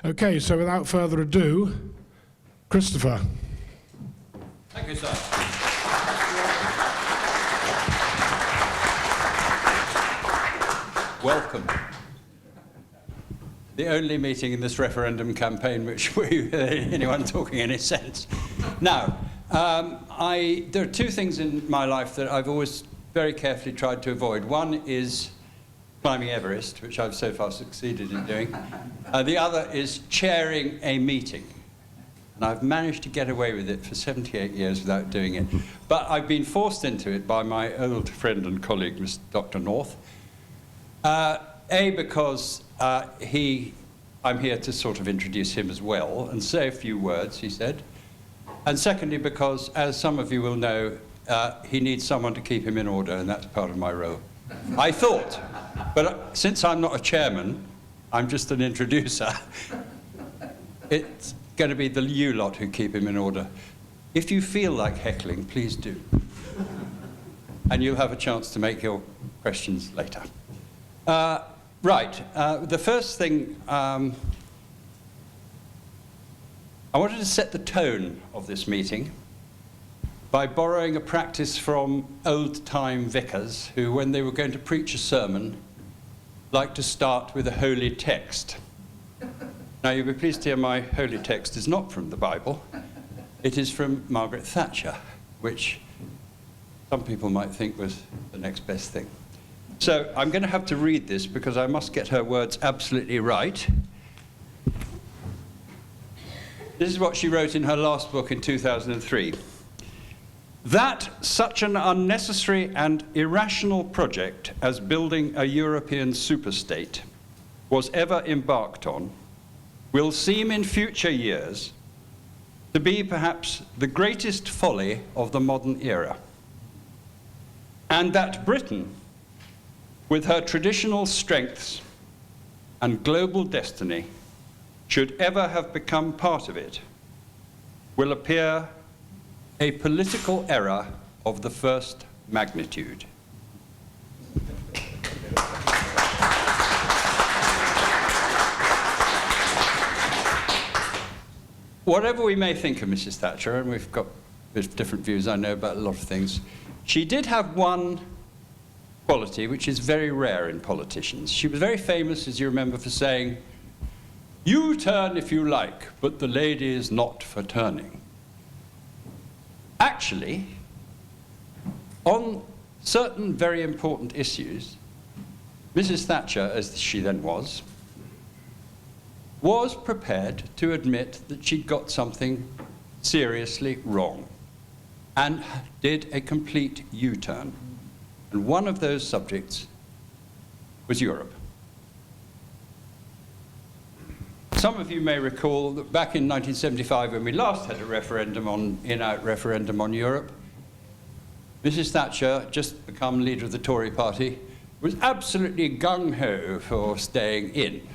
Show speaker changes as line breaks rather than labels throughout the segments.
Okay, so without further ado, Christopher.
Thank you, sir. Welcome. The only meeting in this referendum campaign which we anyone talking any sense. Now, there are two things in my life that I've always very carefully tried to avoid. One is climbing Everest, which I've so far succeeded in doing. The other is chairing a meeting. And I've managed to get away with it for 78 years without doing it. But I've been forced into it by my old friend and colleague, Mr. Dr. North. Because I'm here to sort of introduce him as well and say a few words, he said. And secondly, because, as some of you will know, he needs someone to keep him in order, and that's part of my role. I thought, but since I'm not a chairman, I'm just an introducer, it's going to be the you lot who keep him in order. If you feel like heckling, please do. And you'll have a chance to make your questions later. The first thing, I wanted to set the tone of this meeting by borrowing a practice from old-time vicars who, when they were going to preach a sermon, liked to start with a holy text. Now, you'll be pleased to hear my holy text is not from the Bible. It is from Margaret Thatcher, which some people might think was the next best thing. So I'm going to have to read this because I must get her words absolutely right. This is what she wrote in her last book in 2003. That such an unnecessary and irrational project as building a European superstate was ever embarked on will seem in future years to be perhaps the greatest folly of the modern era. And that Britain, with her traditional strengths and global destiny, should ever have become part of it, will appear a political error of the first magnitude. Whatever we may think of Mrs. Thatcher, and we've got different views, I know, about a lot of things, she did have one quality which is very rare in politicians. She was very famous, as you remember, for saying, "You turn if you like, but the lady is not for turning." Actually, on certain very important issues, Mrs. Thatcher, as she then was prepared to admit that she'd got something seriously wrong and did a complete U-turn. And one of those subjects was Europe. Some of you may recall that back in 1975, when we last had a referendum in-out referendum on Europe, Mrs. Thatcher, just become leader of the Tory party, was absolutely gung-ho for staying in.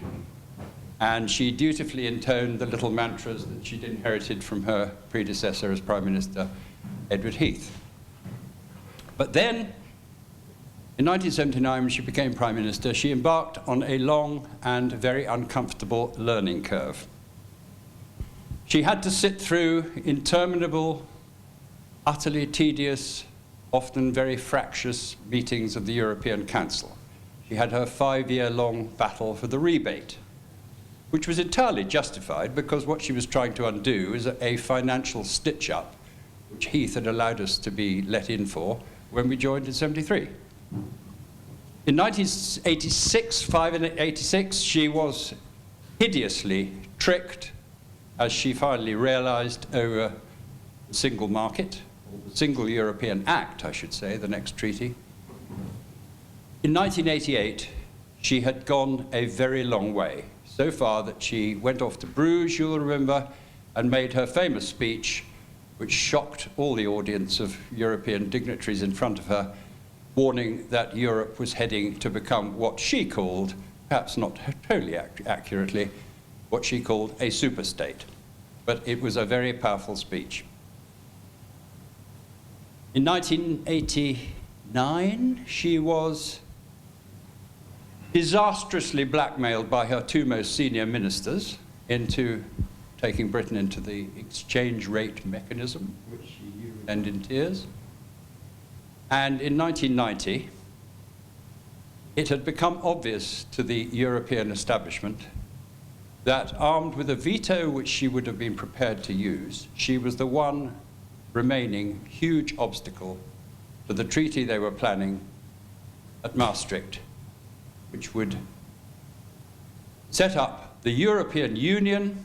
And she dutifully intoned the little mantras that she'd inherited from her predecessor as Prime Minister, Edward Heath. But then, in 1979, when she became Prime Minister, she embarked on a long and very uncomfortable learning curve. She had to sit through interminable, utterly tedious, often very fractious meetings of the European Council. She had her 5-year-long battle for the rebate, which was entirely justified because what she was trying to undo is a financial stitch-up, which Heath had allowed us to be let in for when we joined in 73. In 1986, she was hideously tricked as she finally realized over the single market, or the Single European Act, I should say, the next treaty. In 1988, she had gone a very long way, so far that she went off to Bruges, you'll remember, and made her famous speech, which shocked all the audience of European dignitaries in front of her, warning that Europe was heading to become what she called, perhaps not totally accurately, what she called a superstate. But it was a very powerful speech. In 1989, she was disastrously blackmailed by her two most senior ministers, into taking Britain into the exchange rate mechanism, which she knew would end in tears. And in 1990, it had become obvious to the European establishment that, armed with a veto which she would have been prepared to use, she was the one remaining huge obstacle to the treaty they were planning at Maastricht, which would set up the European Union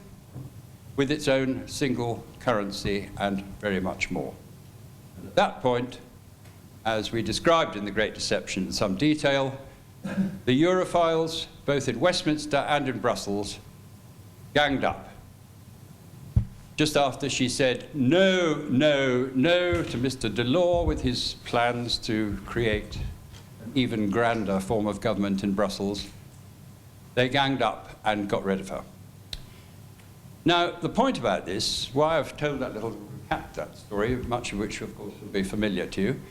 with its own single currency and very much more. And at that point, as we described in The Great Deception in some detail, the Europhiles, both in Westminster and in Brussels, ganged up just after she said no, no, no to Mr. Delors with his plans to create an even grander form of government in Brussels. They ganged up and got rid of her. Now, the point about this, why I've told that little recap that story, much of which, of course, will be familiar to you,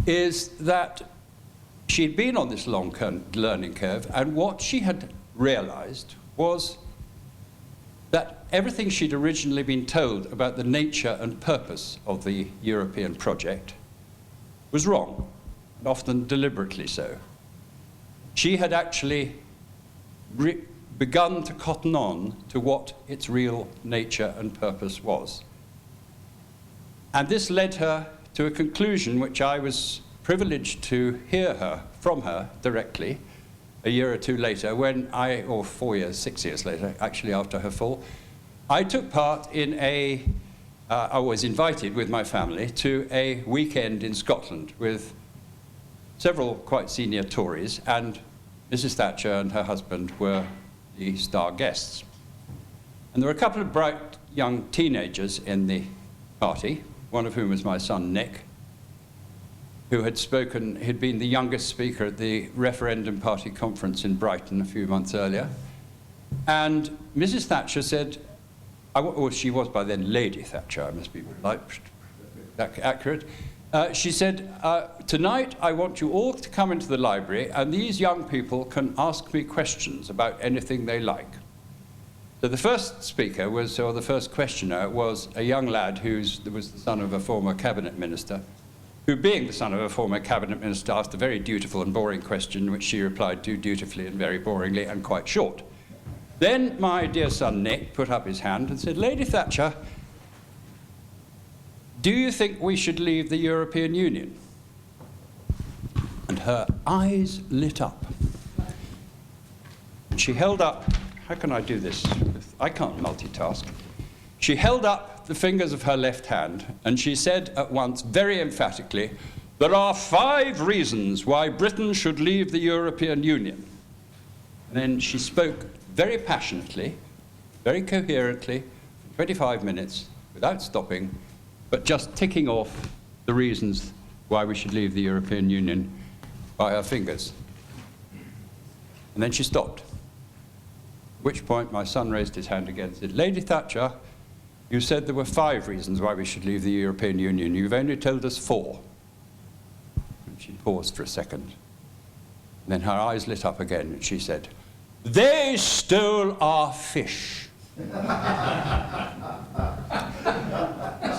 is that she'd been on this long learning curve, and what she had realized was that everything she'd originally been told about the nature and purpose of the European project was wrong, and often deliberately so. She had actually begun to cotton on to what its real nature and purpose was. And this led her to a conclusion which I was privileged to hear from her directly a year or two later, when or 4 years, 6 years later, actually after her fall, I took part in I was invited with my family to a weekend in Scotland with several quite senior Tories, and Mrs. Thatcher and her husband were the star guests. And there were a couple of bright young teenagers in the party, one of whom was my son Nick, who had been the youngest speaker at the Referendum Party conference in Brighton a few months earlier. And Mrs. Thatcher said, well, she was by then Lady Thatcher, I must be accurate. She said, tonight I want you all to come into the library, and these young people can ask me questions about anything they like. So the first speaker or the first questioner was a young lad who was the son of a former cabinet minister, who, being the son of a former cabinet minister, asked a very dutiful and boring question, which she replied to dutifully and very boringly and quite short. Then my dear son Nick put up his hand and said, Lady Thatcher, do you think we should leave the European Union? And her eyes lit up. And she held up, how can I do this? I can't multitask. She held up the fingers of her left hand, and she said at once, very emphatically, there are 5 reasons why Britain should leave the European Union. And then she spoke very passionately, very coherently, for 25 minutes, without stopping, but just ticking off the reasons why we should leave the European Union by her fingers. And then she stopped, at which point my son raised his hand again and said, Lady Thatcher, you said there were 5 reasons why we should leave the European Union. You've only told us 4. And she paused for a second. And then her eyes lit up again, and she said, they stole our fish.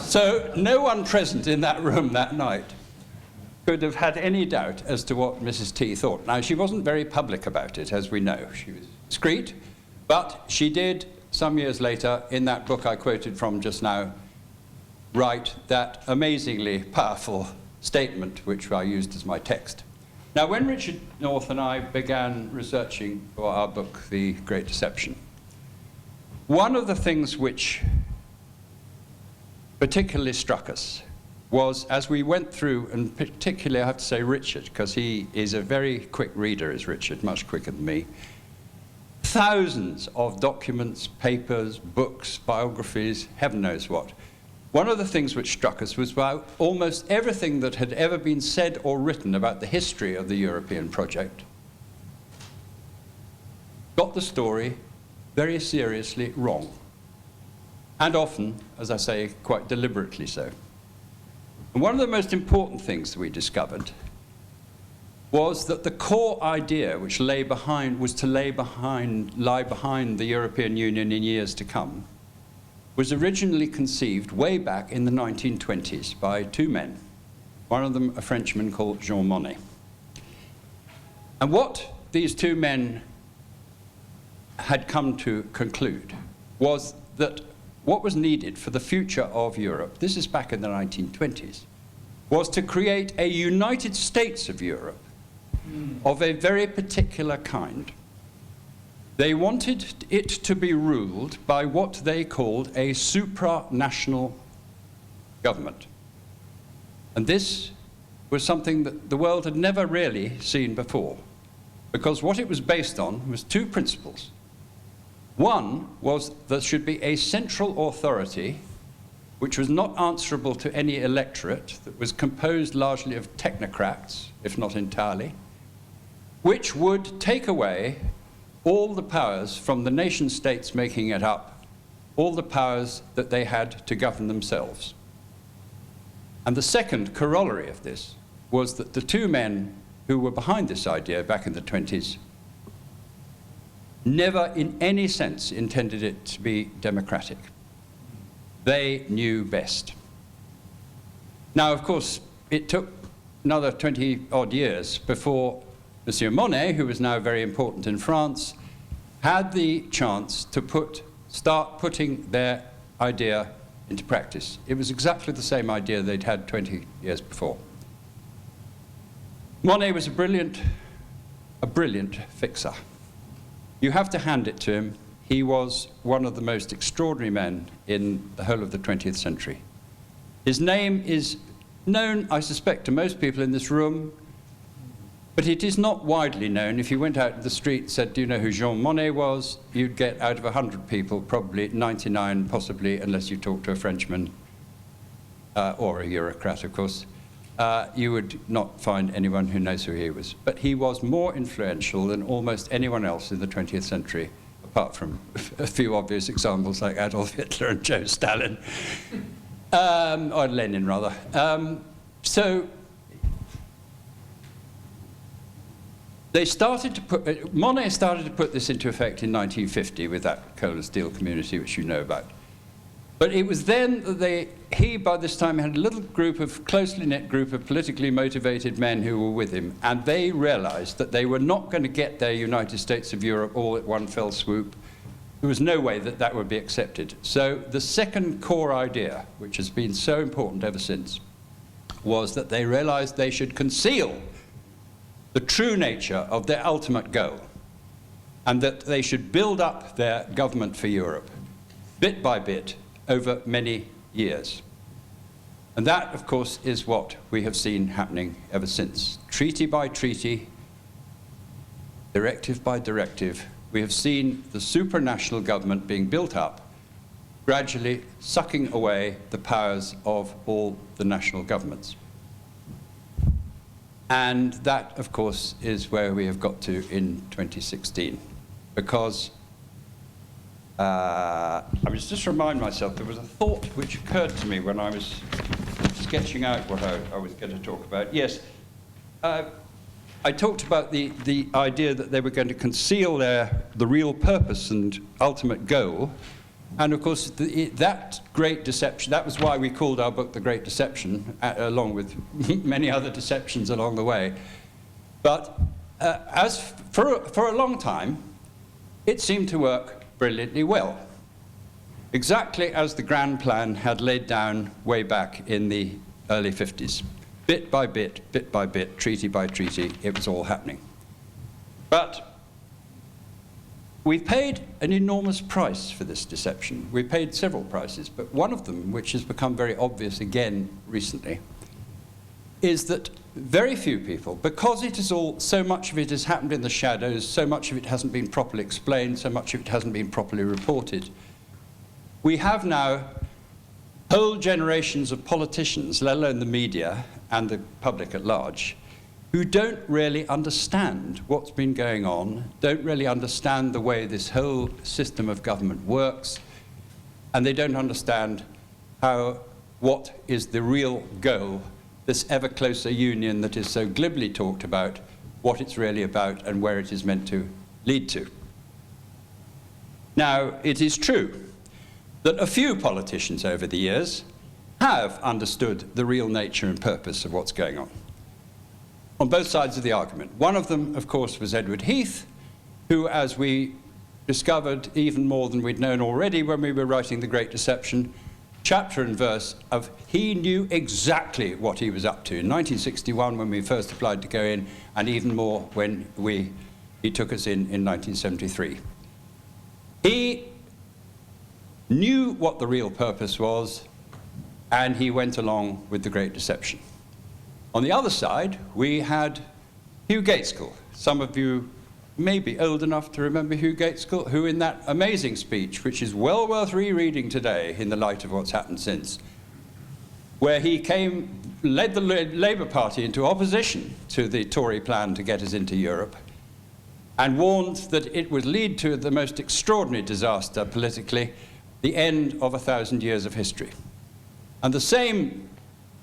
So no one present in that room that night could have had any doubt as to what Mrs. T thought. Now, she wasn't very public about it, as we know. She was discreet, but she did, some years later, in that book I quoted from just now, write that amazingly powerful statement, which I used as my text. Now, when Richard North and I began researching for our book, The Great Deception, one of the things which particularly struck us was, as we went through, and particularly I have to say Richard, because he is a very quick reader, is Richard, much quicker than me, thousands of documents, papers, books, biographies, heaven knows what. One of the things which struck us was about almost everything that had ever been said or written about the history of the European project got the story very seriously wrong. And often, as I say, quite deliberately so. And one of the most important things that we discovered was that the core idea which lie behind the European Union in years to come was originally conceived way back in the 1920s by two men, one of them a Frenchman called Jean Monnet. And what these two men had come to conclude was that what was needed for the future of Europe, this is back in the 1920s, was to create a United States of Europe of a very particular kind. They wanted it to be ruled by what they called a supranational government. And this was something that the world had never really seen before, because what it was based on was two principles. One was there should be a central authority which was not answerable to any electorate, that was composed largely of technocrats, if not entirely, which would take away all the powers from the nation states making it up, all the powers that they had to govern themselves. And the second corollary of this was that the two men who were behind this idea back in the 20s never in any sense intended it to be democratic. They knew best. Now, of course, it took another 20-odd years before Monsieur Monnet, who was now very important in France, had the chance to start putting their idea into practice. It was exactly the same idea they'd had 20 years before. Monnet was a brilliant fixer. You have to hand it to him. He was one of the most extraordinary men in the whole of the 20th century. His name is known, I suspect, to most people in this room, but it is not widely known. If you went out to the street and said, do you know who Jean Monnet was, you'd get out of 100 people, probably 99 possibly, unless you talked to a Frenchman or a Eurocrat, of course. You would not find anyone who knows who he was. But he was more influential than almost anyone else in the 20th century, apart from a few obvious examples like Adolf Hitler and Joe Stalin, or Lenin rather. Monet started to put this into effect in 1950 with that coal and steel community, which you know about. But it was then that he, by this time, had a little group of, closely knit group of politically motivated men who were with him, and they realized that they were not going to get their United States of Europe all at one fell swoop. There was no way that that would be accepted. So the second core idea, which has been so important ever since, was that they realized they should conceal the true nature of their ultimate goal, and that they should build up their government for Europe, bit by bit, over many years. And that, of course, is what we have seen happening ever since. Treaty by treaty, directive by directive, we have seen the supranational government being built up, gradually sucking away the powers of all the national governments. And that, of course, is where we have got to in 2016. Because I was just remind myself, there was a thought which occurred to me when I was sketching out what I was going to talk about. Yes, I talked about the idea that they were going to conceal the real purpose and ultimate goal. And of course, that great deception, that was why we called our book The Great Deception, along with many other deceptions along the way. But for a long time, it seemed to work brilliantly well, exactly as the Grand Plan had laid down way back in the early 50s. Bit by bit, treaty by treaty, it was all happening. But we paid an enormous price for this deception. We paid several prices, but one of them, which has become very obvious again recently, is that very few people, because it is all, so much of it has happened in the shadows, so much of it hasn't been properly explained, so much of it hasn't been properly reported, we have now whole generations of politicians, let alone the media and the public at large, who don't really understand what's been going on, don't really understand the way this whole system of government works, and they don't understand what is the real goal, this ever closer union that is so glibly talked about what it's really about and where it is meant to lead to. Now, it is true that a few politicians over the years have understood the real nature and purpose of what's going on both sides of the argument. One of them, of course, was Edward Heath, who, as we discovered even more than we'd known already when we were writing The Great Deception, chapter and verse of, he knew exactly what he was up to. In 1961, when we first applied to go in, and even more when he took us in 1973. He knew what the real purpose was, and he went along with The Great Deception. On the other side, we had Hugh Gaitskell. Some of you may be old enough to remember Hugh Gaitskell, who in that amazing speech, which is well worth rereading today in the light of what's happened since, where he led the Labour Party into opposition to the Tory plan to get us into Europe, and warned that it would lead to the most extraordinary disaster politically, the end of 1,000 years of history. And the same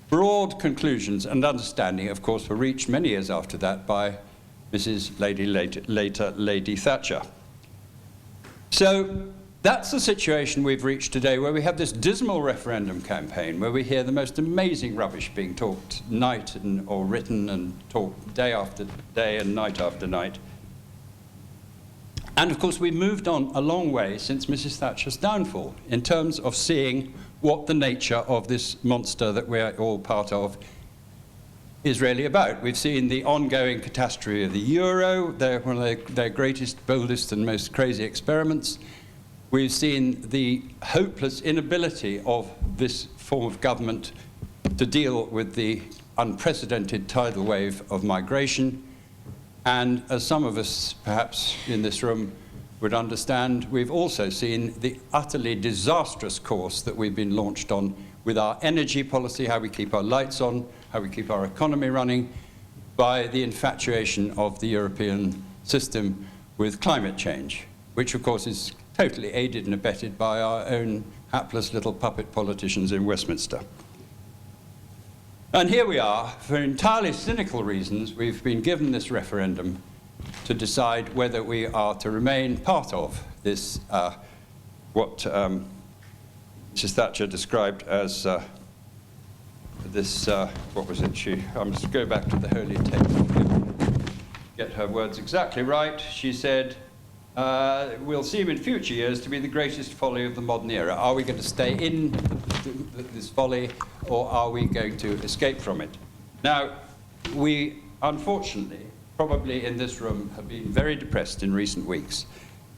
broad conclusions and understanding, of course, were reached many years after that by later Lady Thatcher. So that's the situation we've reached today, where we have this dismal referendum campaign, where we hear the most amazing rubbish being talked night or written and talked day after day and night after night. And of course, we've moved on a long way since Mrs. Thatcher's downfall in terms of seeing what the nature of this monster that we're all part of is really about. We've seen the ongoing catastrophe of the euro, one of their greatest, boldest, and most crazy experiments. We've seen the hopeless inability of this form of government to deal with the unprecedented tidal wave of migration. And as some of us, perhaps in this room, would understand, we've also seen the utterly disastrous course that we've been launched on with our energy policy, how we keep our lights on, how we keep our economy running, by the infatuation of the European system with climate change, which of course is totally aided and abetted by our own hapless little puppet politicians in Westminster. And here we are, for entirely cynical reasons, we've been given this referendum to decide whether we are to remain part of this, what Mrs. Thatcher described as what was it? I must go back to the holy table, get her words exactly right. She said, will seem in future years to be the greatest folly of the modern era. Are we going to stay in this folly, or are we going to escape from it? Now, we, unfortunately, probably in this room, have been very depressed in recent weeks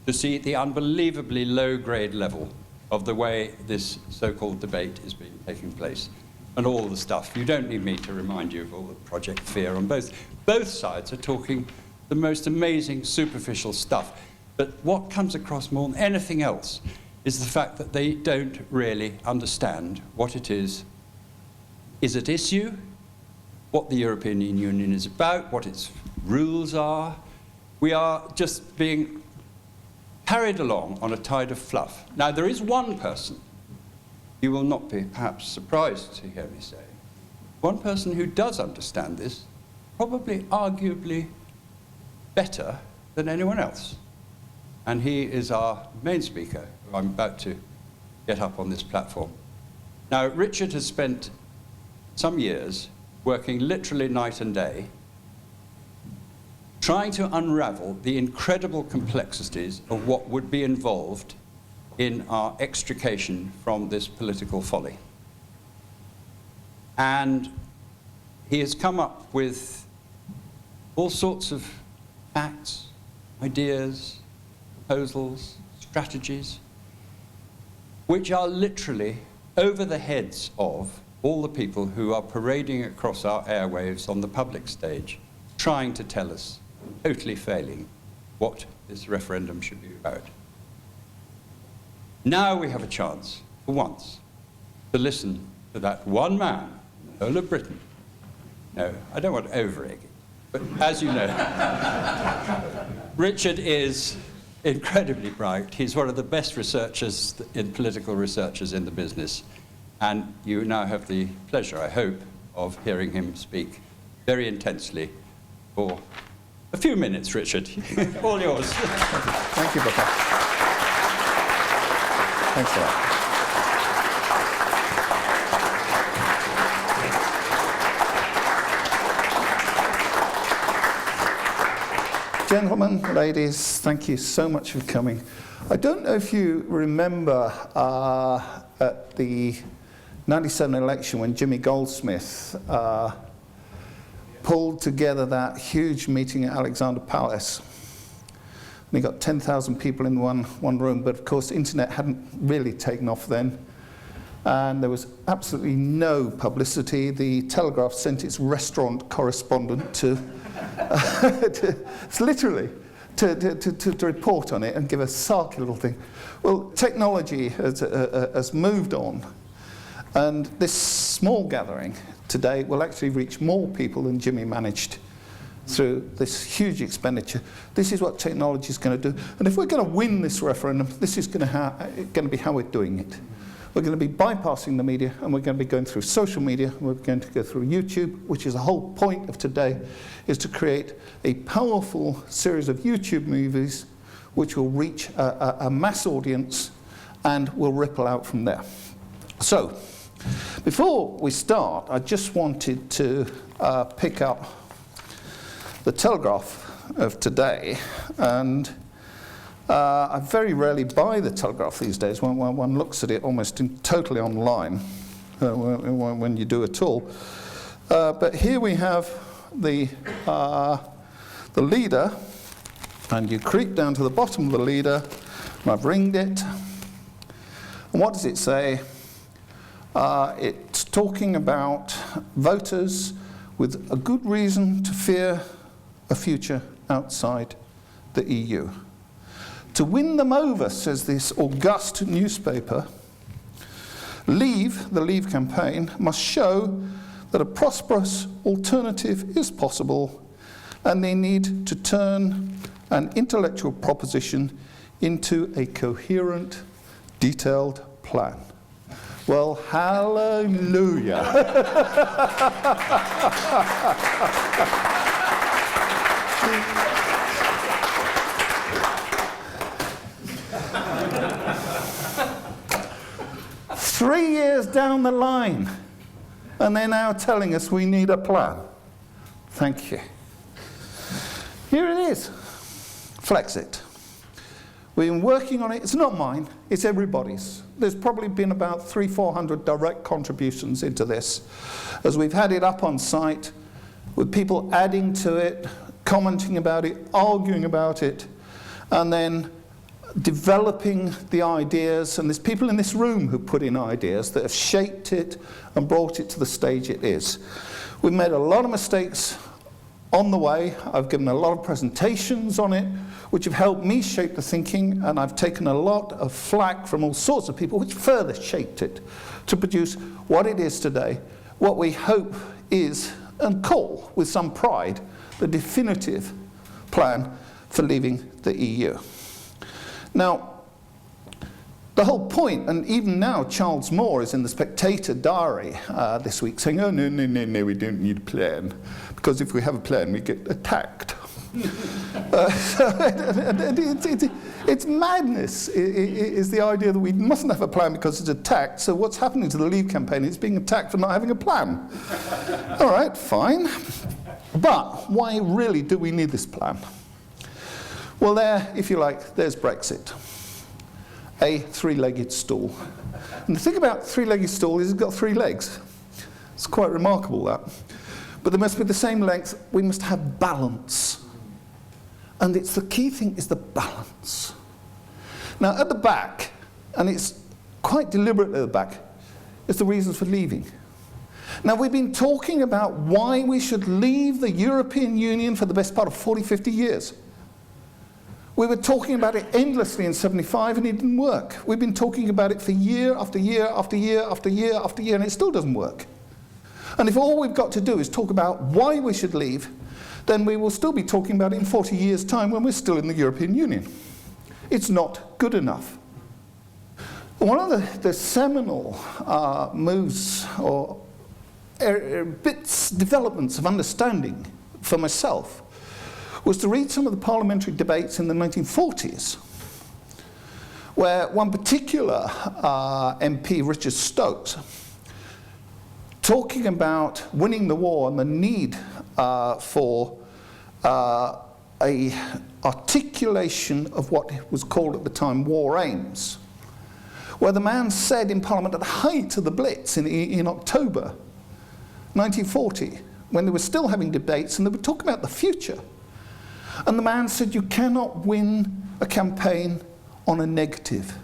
to see the unbelievably low-grade level of the way this so-called debate is being taking place, and all the stuff. You don't need me to remind you of all the Project Fear on both. Both sides are talking the most amazing, superficial stuff. But what comes across more than anything else is the fact that they don't really understand what it is at issue, what the European Union is about, what its rules are. We are just being carried along on a tide of fluff. Now, there is one person, you will not be perhaps surprised to hear me say, one person who does understand this, probably arguably better than anyone else. And he is our main speaker, who I'm about to get up on this platform. Now, Richard has spent some years working literally night and day, trying to unravel the incredible complexities of what would be involved in our extrication from this political folly. And he has come up with all sorts of facts, ideas, proposals, strategies, which are literally over the heads of all the people who are parading across our airwaves on the public stage, trying to tell us, totally failing, what this referendum should be about. Now we have a chance, for once, to listen to that one man in the whole of Britain. No, I don't want to over-egg it, but as you know, Richard is incredibly bright. He's one of the best researchers, political researchers in the business. And you now have the pleasure, I hope, of hearing him speak very intensely for A few minutes, Richard. All yours.
Thank you, Booker. Thanks a lot. Gentlemen, ladies, thank you so much for coming. I don't know if you remember at the 97 election when Jimmy Goldsmith pulled together that huge meeting at Alexandra Palace. We got 10,000 people in one room, but of course the internet hadn't really taken off then. And there was absolutely no publicity. The Telegraph sent its restaurant correspondent to literally to report on it and give a sarky little thing. Well, technology has moved on, and this small gathering today will actually reach more people than Jimmy managed through this huge expenditure. This is what technology is going to do. And if we're going to win this referendum, this is going to be how we're doing it. We're going to be bypassing the media, and we're going to be going through social media, and we're going to go through YouTube, which is the whole point of today, is to create a powerful series of YouTube movies which will reach a mass audience and will ripple out from there. So, before we start, I just wanted to pick up the Telegraph of today, and I very rarely buy the Telegraph these days. One looks at it almost totally online when you do at all. But here we have the leader, and you creep down to the bottom of the leader, and I've ringed it. And what does it say? It's talking about voters with a good reason to fear a future outside the EU. To win them over, says this august newspaper, the Leave campaign must show that a prosperous alternative is possible, and they need to turn an intellectual proposition into a coherent, detailed plan. Well, hallelujah. 3 years down the line, and they're now telling us we need a plan. Thank you. Here it is, Flexcit. We've been working on it. It's not mine, it's everybody's. There's probably been about 300-400 direct contributions into this, as we've had it up on site, with people adding to it, commenting about it, arguing about it, and then developing the ideas. And there's people in this room who put in ideas that have shaped it and brought it to the stage it is. We've made a lot of mistakes on the way. I've given a lot of presentations on it, which have helped me shape the thinking, and I've taken a lot of flack from all sorts of people, which further shaped it to produce what it is today, what we hope is, and call with some pride, the definitive plan for leaving the EU. Now, the whole point, and even now Charles Moore is in the Spectator diary this week saying, oh, no, we don't need a plan, because if we have a plan, we get attacked. It's madness, is the idea that we mustn't have a plan because it's attacked. So what's happening to the Leave campaign is being attacked for not having a plan. All right, fine. But why really do we need this plan? Well, there, if you like, there's Brexit. A three-legged stool. And the thing about three-legged stool is it's got 3 legs. It's quite remarkable, that. But they must be the same length. We must have balance. And it's the key thing is the balance. Now, at the back, and it's quite deliberate at the back, is the reasons for leaving. Now, we've been talking about why we should leave the European Union for the best part of 40, 50 years. We were talking about it endlessly in 75 and it didn't work. We've been talking about it for year after year after year after year after year, and it still doesn't work. And if all we've got to do is talk about why we should leave, then we will still be talking about it in 40 years' time when we're still in the European Union. It's not good enough. One of the seminal moves or developments of understanding for myself was to read some of the parliamentary debates in the 1940s, where one particular MP, Richard Stokes, talking about winning the war and the need for a articulation of what was called at the time war aims, where the man said in Parliament at the height of the Blitz in October 1940, when they were still having debates and they were talking about the future, and the man said, you cannot win a campaign on a negative.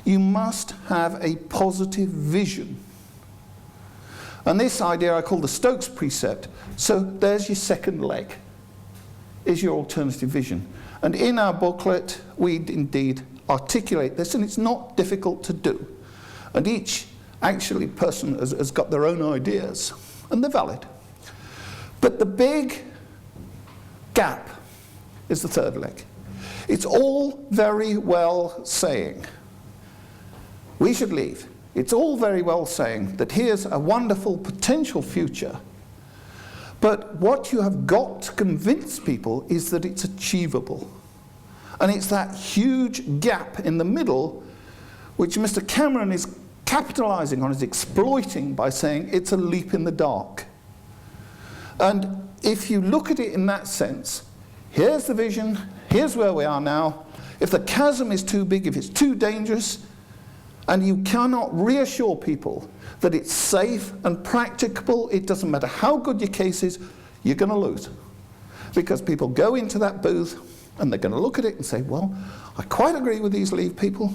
You must have a positive vision. And this idea I call the Stokes precept. So there's your second leg, is your alternative vision. And in our booklet, we indeed articulate this, and it's not difficult to do. And each actually person has got their own ideas, and they're valid. But the big gap is the third leg. It's all very well saying we should leave. It's all very well saying that here's a wonderful potential future, but what you have got to convince people is that it's achievable. And it's that huge gap in the middle which Mr. Cameron is capitalizing on, is exploiting by saying it's a leap in the dark. And if you look at it in that sense, here's the vision, here's where we are now. If the chasm is too big, if it's too dangerous, and you cannot reassure people that it's safe and practicable, it doesn't matter how good your case is, you're going to lose. Because people go into that booth and they're going to look at it and say, well, I quite agree with these Leave people,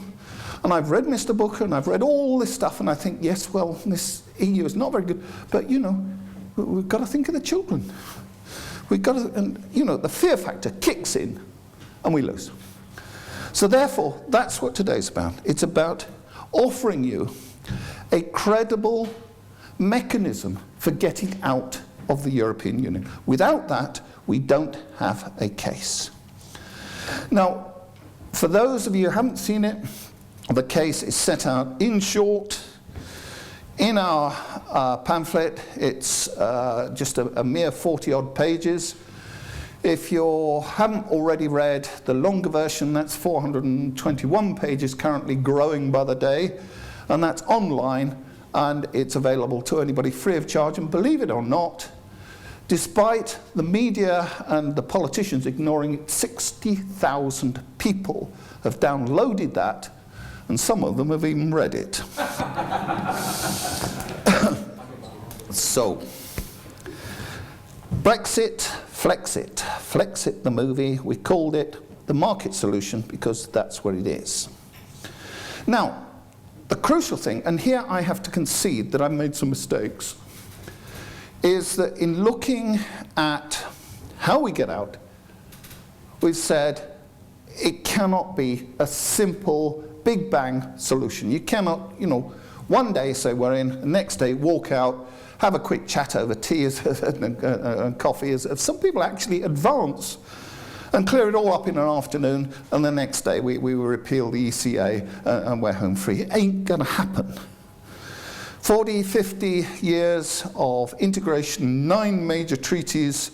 and I've read Mr. Booker and I've read all this stuff, and I think, yes, well, this EU is not very good, but you know, we've got to think of the children. We've got to, and you know, the fear factor kicks in and we lose. So therefore, that's what today's about. It's about offering you a credible mechanism for getting out of the European Union. Without that, we don't have a case. Now, for those of you who haven't seen it, the case is set out in short in our pamphlet. It's just a mere 40-odd pages. If you haven't already read the longer version, that's 421 pages, currently growing by the day, and that's online, and it's available to anybody free of charge. And believe it or not, despite the media and the politicians ignoring it, 60,000 people have downloaded that, and some of them have even read it. So, Brexit, Flexcit. Flexit, the movie, we called it the market solution because that's what it is. Now, the crucial thing, and here I have to concede that I've made some mistakes, is that in looking at how we get out, we've said it cannot be a simple big bang solution. You cannot, you know, one day say we're in, the next day walk out, have a quick chat over tea and coffee, as some people actually advance and clear it all up in an afternoon, and the next day we will repeal the ECA and we're home free. It ain't going to happen. 40, 50 years of integration, 9 major treaties,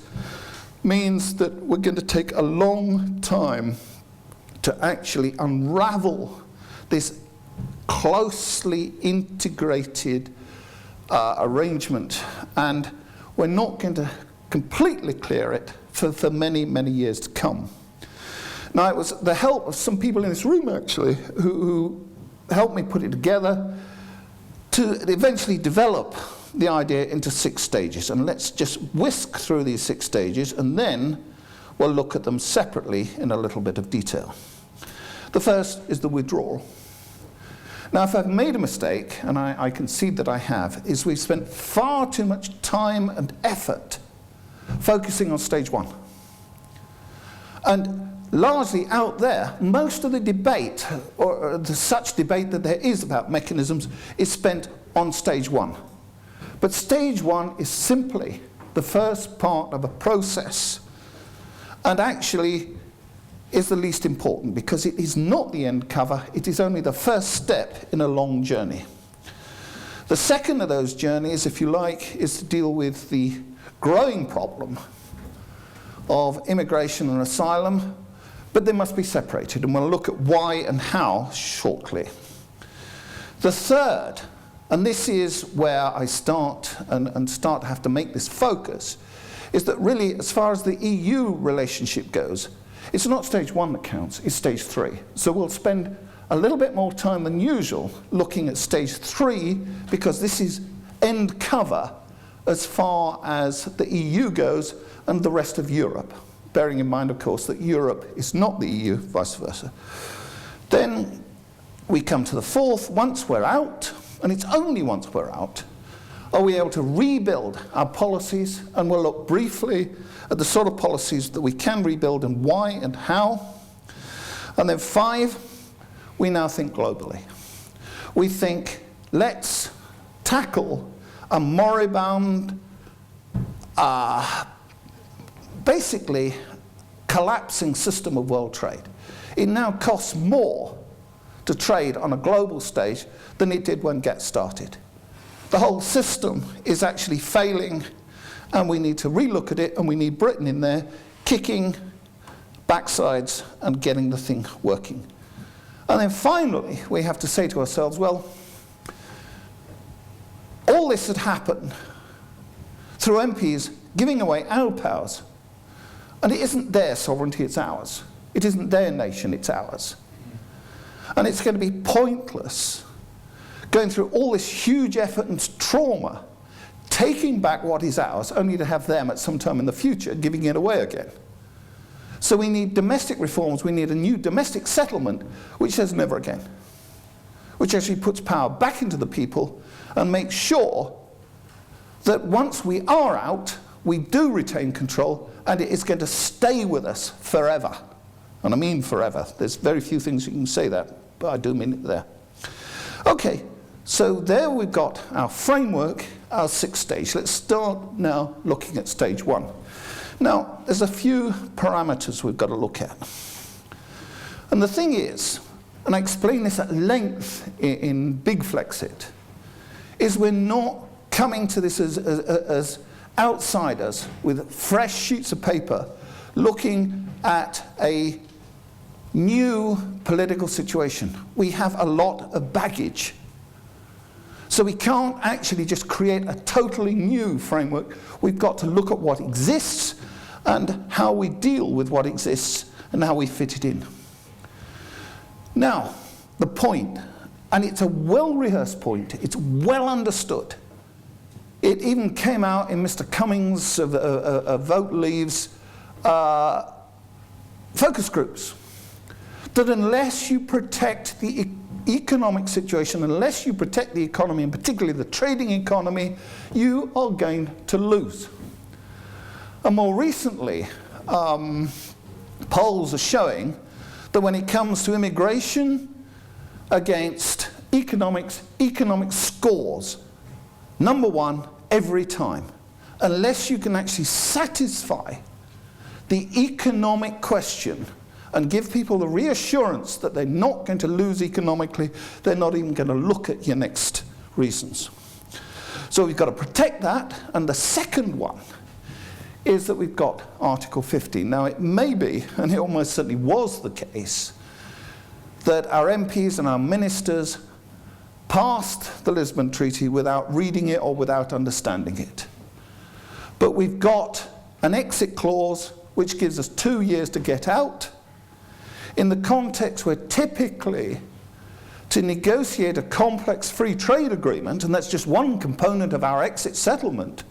means that we're going to take a long time to actually unravel this closely integrated arrangement, and we're not going to completely clear it for many, many years to come. Now, it was the help of some people in this room, actually, who helped me put it together to eventually develop the idea into 6 stages. And let's just whisk through these 6 stages, and then we'll look at them separately in a little bit of detail. The first is the withdrawal. Now, if I've made a mistake, and I concede that I have, is we've spent far too much time and effort focusing on stage 1. And largely out there, most of the debate, or the such debate that there is about mechanisms, is spent on stage 1. But stage 1 is simply the first part of a process, and actually is the least important, because it is not the end cover, it is only the first step in a long journey. The second of those journeys, if you like, is to deal with the growing problem of immigration and asylum, but they must be separated, and we'll look at why and how shortly. The third, and this is where I start to have to make this focus, is that really, as far as the EU relationship goes, it's not stage 1 that counts, it's stage 3. So we'll spend a little bit more time than usual looking at stage 3, because this is end cover as far as the EU goes and the rest of Europe. Bearing in mind, of course, that Europe is not the EU, vice versa. Then we come to the fourth. Once we're out, and it's only once we're out, are we able to rebuild our policies, and we'll look briefly at the sort of policies that we can rebuild and why and how. And then 5, we now think globally. We think, let's tackle a moribund, basically collapsing system of world trade. It now costs more to trade on a global stage than it did when GATT started. The whole system is actually failing, and we need to relook at it, and we need Britain in there kicking backsides and getting the thing working. And then finally, we have to say to ourselves, well, all this had happened through MPs giving away our powers. And it isn't their sovereignty, it's ours. It isn't their nation, it's ours. And it's going to be pointless going through all this huge effort and trauma, taking back what is ours, only to have them at some time in the future giving it away again. So we need domestic reforms, we need a new domestic settlement which says never again, which actually puts power back into the people and makes sure that once we are out, we do retain control, and it is going to stay with us forever. And I mean forever. There's very few things you can say that, but I do mean it there. Okay, so there we've got our framework, our 6th stage. Let's start now looking at stage 1. Now, there's a few parameters we've got to look at. And the thing is, and I explain this at length in Big Flexcit, is we're not coming to this as outsiders with fresh sheets of paper looking at a new political situation. We have a lot of baggage. So we can't actually just create a totally new framework. We've got to look at what exists and how we deal with what exists and how we fit it in. Now, the point, and it's a well-rehearsed point, it's well understood. It even came out in Mr. Cummings of Vote Leave's focus groups, that unless you protect the economic situation, unless you protect the economy, and particularly the trading economy, you are going to lose. And more recently, polls are showing that when it comes to immigration against economics, economic scores number 1 every time, unless you can actually satisfy the economic question and give people the reassurance that they're not going to lose economically, they're not even going to look at your next reasons. So we've got to protect that. And the second one is that we've got Article 50. Now it may be, and it almost certainly was the case, that our MPs and our ministers passed the Lisbon Treaty without reading it or without understanding it. But we've got an exit clause which gives us 2 years to get out, in the context where typically to negotiate a complex free trade agreement, and that's just one component of our exit settlement,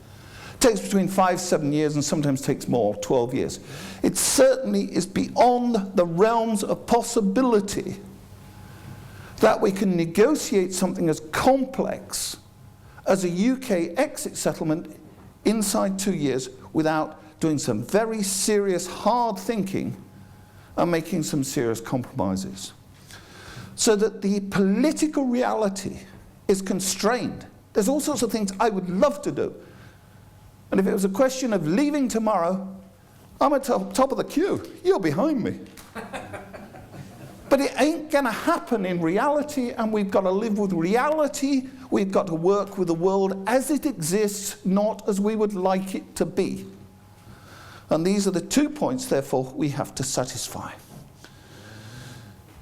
takes between 5-7 years and sometimes takes more, 12 years. It certainly is beyond the realms of possibility that we can negotiate something as complex as a UK exit settlement inside 2 years without doing some very serious hard thinking and making some serious compromises. So that the political reality is constrained. There's all sorts of things I would love to do. And if it was a question of leaving tomorrow, I'm at top of the queue. You're behind me. But it ain't going to happen in reality, and we've got to live with reality. We've got to work with the world as it exists, not as we would like it to be. And these are the 2 points, therefore, we have to satisfy.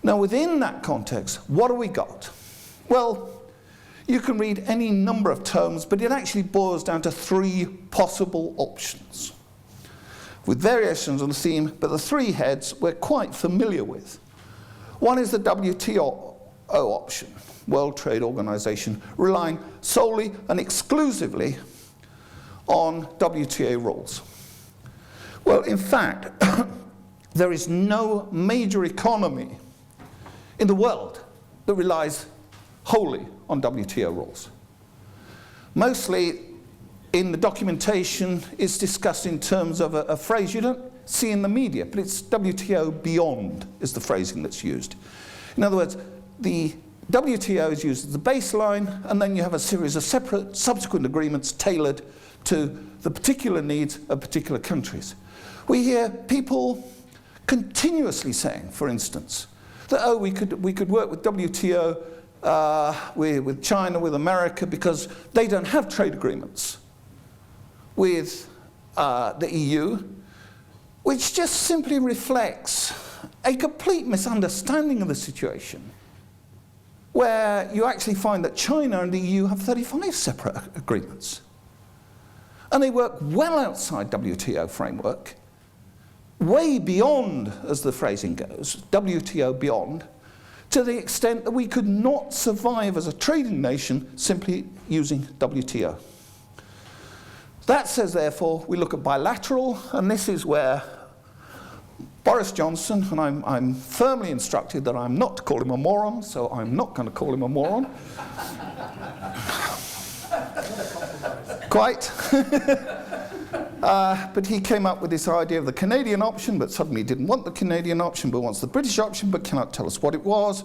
Now, within that context, what have we got? Well, you can read any number of terms, but it actually boils down to 3 possible options, with variations on the theme, but the 3 heads we're quite familiar with. One is the WTO option, World Trade Organization, relying solely and exclusively on WTO rules. Well, in fact, there is no major economy in the world that relies wholly on WTO rules. Mostly in the documentation it's discussed in terms of a phrase you don't see in the media, but it's WTO beyond is the phrasing that's used. In other words, the WTO is used as the baseline, and then you have a series of separate subsequent agreements tailored to the particular needs of particular countries. We hear people continuously saying, for instance, that, oh, we could work with WTO, with China, with America, because they don't have trade agreements with the EU, which just simply reflects a complete misunderstanding of the situation, where you actually find that China and the EU have 35 separate agreements. And they work well outside WTO framework, way beyond, as the phrasing goes, WTO beyond, to the extent that we could not survive as a trading nation simply using WTO. That says, therefore, we look at bilateral, and this is where Boris Johnson, and I'm firmly instructed that I'm not to call him a moron, so I'm not going to call him a moron. Quite. But he came up with this idea of the Canadian option, but suddenly didn't want the Canadian option, but wants the British option, but cannot tell us what it was.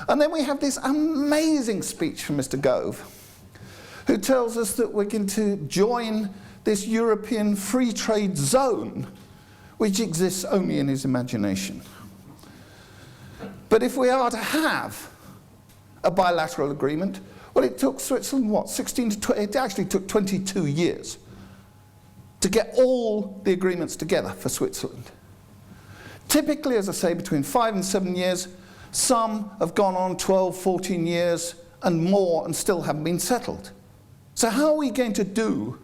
And then we have this amazing speech from Mr. Gove, who tells us that we're going to join this European free trade zone, which exists only in his imagination. But if we are to have a bilateral agreement, well, it took Switzerland, what, 16 to 20, it actually took 22 years to get all the agreements together for Switzerland. Typically, as I say, between 5 and 7 years. Some have gone on 12, 14 years and more and still haven't been settled. So how are we going to do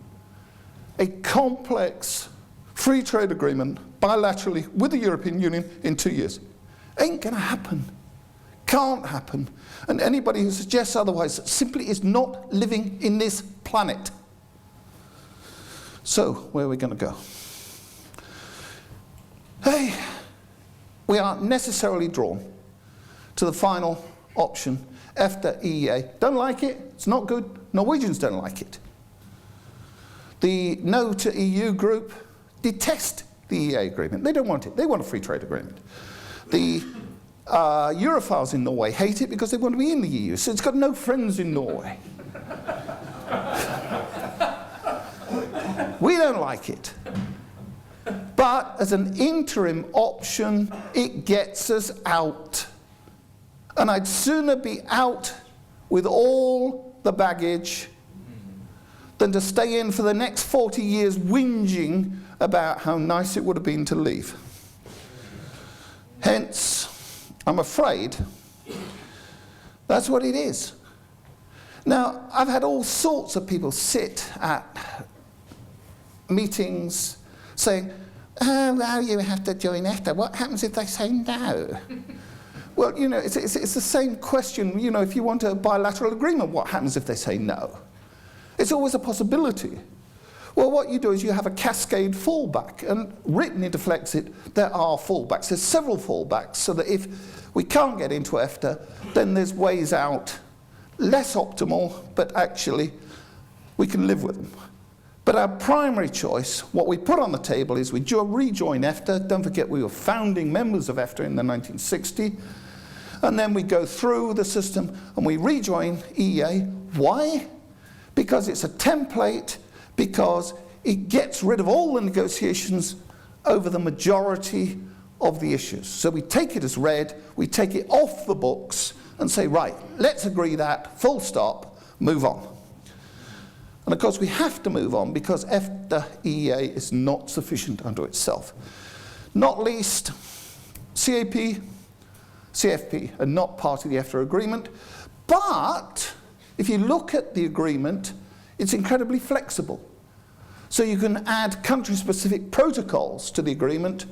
a complex free trade agreement bilaterally with the European Union in 2 years? Ain't going to happen. Can't happen. And anybody who suggests otherwise simply is not living in this planet. So, where are we going to go? Hey, we are necessarily drawn to the final option, EFTA EEA. Don't like it, it's not good. Norwegians don't like it. The No to EU group detest the EEA agreement. They don't want it. They want a free trade agreement. The Europhiles in Norway hate it because they want to be in the EU, so it's got no friends in Norway. We don't like it. But as an interim option, it gets us out. And I'd sooner be out with all the baggage than to stay in for the next 40 years whinging about how nice it would have been to leave. Hence, I'm afraid that's what it is. Now, I've had all sorts of people sit at meetings saying, oh, well, you have to join EFTA. What happens if they say no? Well, you know, it's the same question, you know, if you want a bilateral agreement, what happens if they say no? It's always a possibility. Well, what you do is you have a cascade fallback, and written into Flexcit, there are fallbacks. There's several fallbacks, so that if we can't get into EFTA, then there's ways out, less optimal, but actually we can live with them. But our primary choice, what we put on the table is we rejoin EFTA. Don't forget we were founding members of EFTA in the 1960s. And then we go through the system and we rejoin EEA. Why? Because it's a template, because it gets rid of all the negotiations over the majority of the issues. So we take it as read, we take it off the books and say, right, let's agree that, full stop, move on. And of course we have to move on because EFTA EEA is not sufficient unto itself. Not least, CAP, CFP are not part of the EFTA agreement, but if you look at the agreement, it's incredibly flexible. So you can add country-specific protocols to the agreement,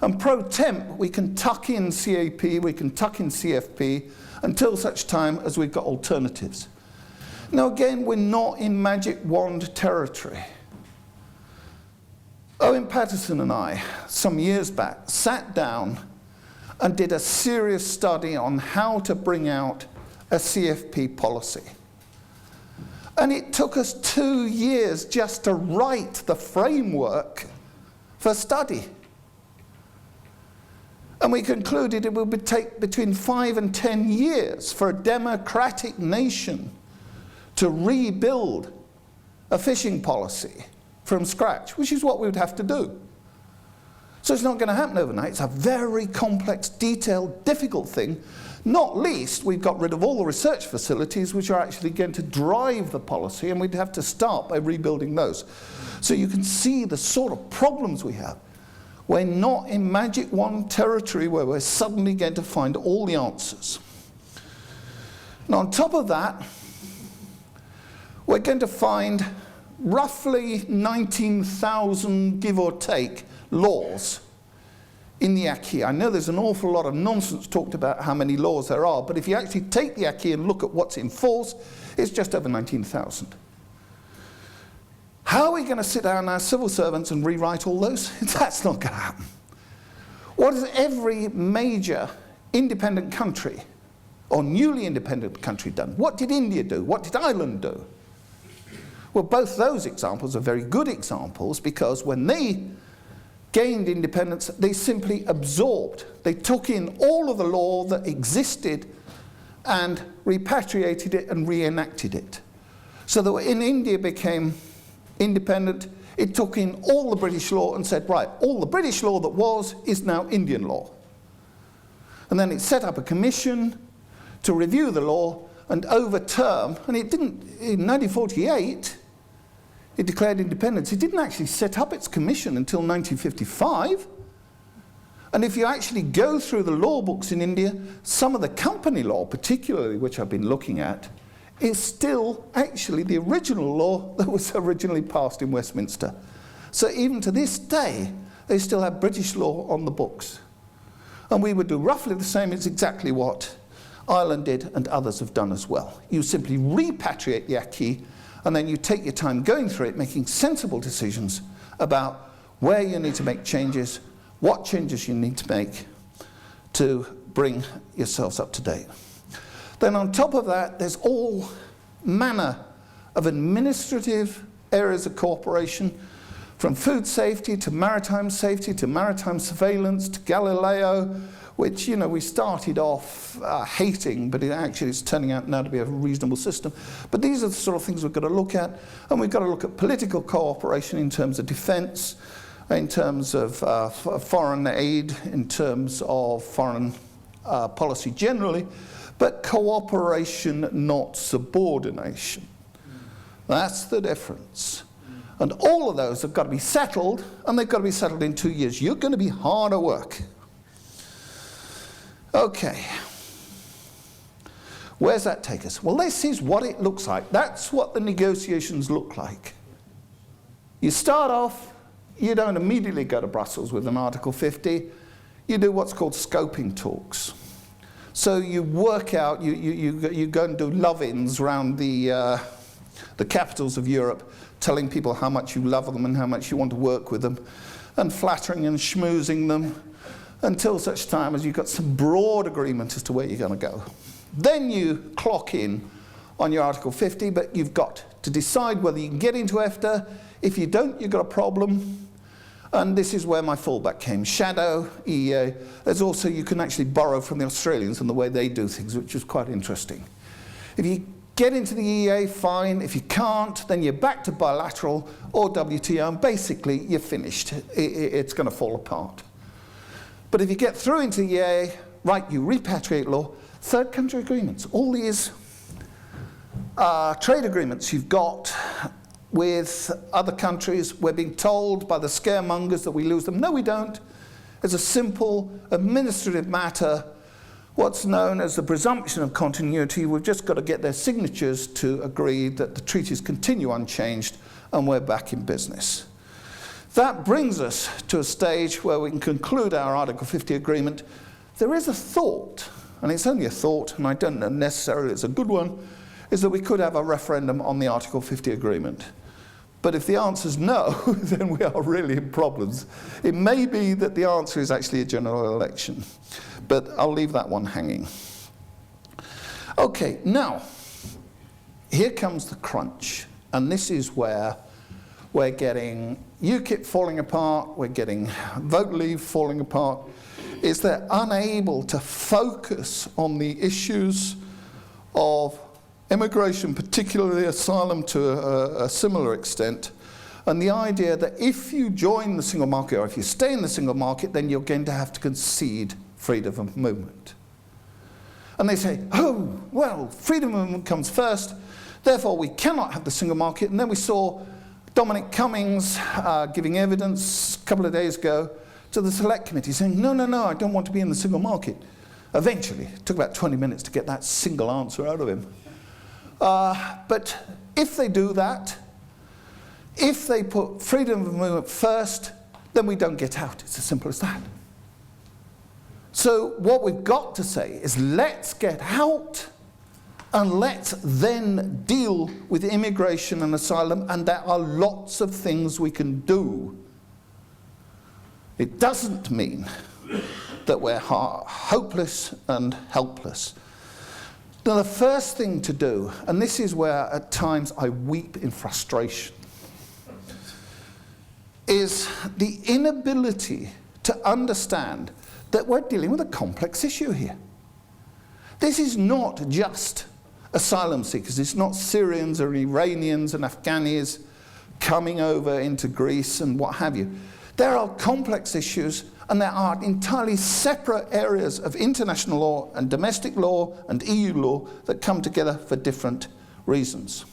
and pro temp, we can tuck in CAP, we can tuck in CFP, until such time as we've got alternatives. Now again, we're not in magic wand territory. Owen Patterson and I, some years back, sat down and did a serious study on how to bring out a CFP policy. And it took us 2 years just to write the framework for study. And we concluded it would take between 5 and 10 years for a democratic nation to rebuild a fishing policy from scratch, which is what we would have to do. So it's not going to happen overnight. It's a very complex, detailed, difficult thing. Not least, we've got rid of all the research facilities which are actually going to drive the policy, and we'd have to start by rebuilding those. So you can see the sort of problems we have. We're not in magic wand territory where we're suddenly going to find all the answers. Now on top of that, we're going to find roughly 19,000, give or take, laws in the acquis. I know there's an awful lot of nonsense talked about how many laws there are, but if you actually take the acquis and look at what's in force, it's just over 19,000. How are we going to sit down as civil servants and rewrite all those? That's not going to happen. What has every major independent country or newly independent country done? What did India do? What did Ireland do? Well, both those examples are very good examples because when they gained independence, they simply absorbed. They took in all of the law that existed and repatriated it and reenacted it. So that when India became independent, it took in all the British law and said, right, all the British law that was is now Indian law. And then it set up a commission to review the law and overturn, and it didn't, in 1948, it declared independence. It didn't actually set up its commission until 1955. And if you actually go through the law books in India, some of the company law, particularly, which I've been looking at, is still actually the original law that was originally passed in Westminster. So even to this day, they still have British law on the books. And we would do roughly the same. It's exactly what Ireland did and others have done as well. You simply repatriate the acquis, and then you take your time going through it, making sensible decisions about where you need to make changes, what changes you need to make to bring yourselves up to date. Then on top of that, there's all manner of administrative areas of cooperation, from food safety to maritime surveillance to Galileo, which, you know, we started off hating, but it actually is turning out now to be a reasonable system. But these are the sort of things we've got to look at, and we've got to look at political cooperation in terms of defense, in terms of foreign aid, in terms of foreign policy generally, but cooperation, not subordination. That's the difference. And all of those have got to be settled, and they've got to be settled in 2 years. You're going to be hard at work. Okay. Where's that take us? Well, this is what it looks like. That's what the negotiations look like. You start off, you don't immediately go to Brussels with an Article 50. You do what's called scoping talks. So you work out, you go and do love-ins around the capitals of Europe, telling people how much you love them and how much you want to work with them, and flattering and schmoozing them, until such time as you've got some broad agreement as to where you're going to go. Then you clock in on your Article 50, but you've got to decide whether you can get into EFTA. If you don't, you've got a problem. And this is where my fallback came. Shadow, EEA. There's also, you can actually borrow from the Australians and the way they do things, which is quite interesting. If you get into the EEA, fine. If you can't, then you're back to bilateral or WTO, and basically you're finished. It's going to fall apart. But if you get through into the EEA, right, you repatriate law, third country agreements, all these trade agreements you've got with other countries. We're being told by the scaremongers that we lose them. No, we don't. It's a simple administrative matter, what's known as the presumption of continuity. We've just got to get their signatures to agree that the treaties continue unchanged and we're back in business. That brings us to a stage where we can conclude our Article 50 agreement. There is a thought, and it's only a thought, and I don't know necessarily it's a good one, is that we could have a referendum on the Article 50 agreement. But if the answer is no, then we are really in problems. It may be that the answer is actually a general election, but I'll leave that one hanging. Okay, now, here comes the crunch, and this is where we're getting UKIP falling apart, we're getting Vote Leave falling apart, is they're unable to focus on the issues of immigration, particularly asylum to a similar extent, and the idea that if you join the single market or if you stay in the single market, then you're going to have to concede freedom of movement. And they say, oh, well, freedom of movement comes first, therefore we cannot have the single market. And then we saw Dominic Cummings giving evidence a couple of days ago to the Select Committee saying, no, I don't want to be in the single market. Eventually, it took about 20 minutes to get that single answer out of him. But if they do that, if they put freedom of movement first, then we don't get out. It's as simple as that. So what we've got to say is let's get out and let's then deal with immigration and asylum, and there are lots of things we can do. It doesn't mean that we're hopeless and helpless. Now, the first thing to do, and this is where at times I weep in frustration, is the inability to understand that we're dealing with a complex issue here. This is not just asylum seekers. It's not Syrians or Iranians and Afghanis coming over into Greece and what have you. There are complex issues, and there are entirely separate areas of international law and domestic law and EU law that come together for different reasons.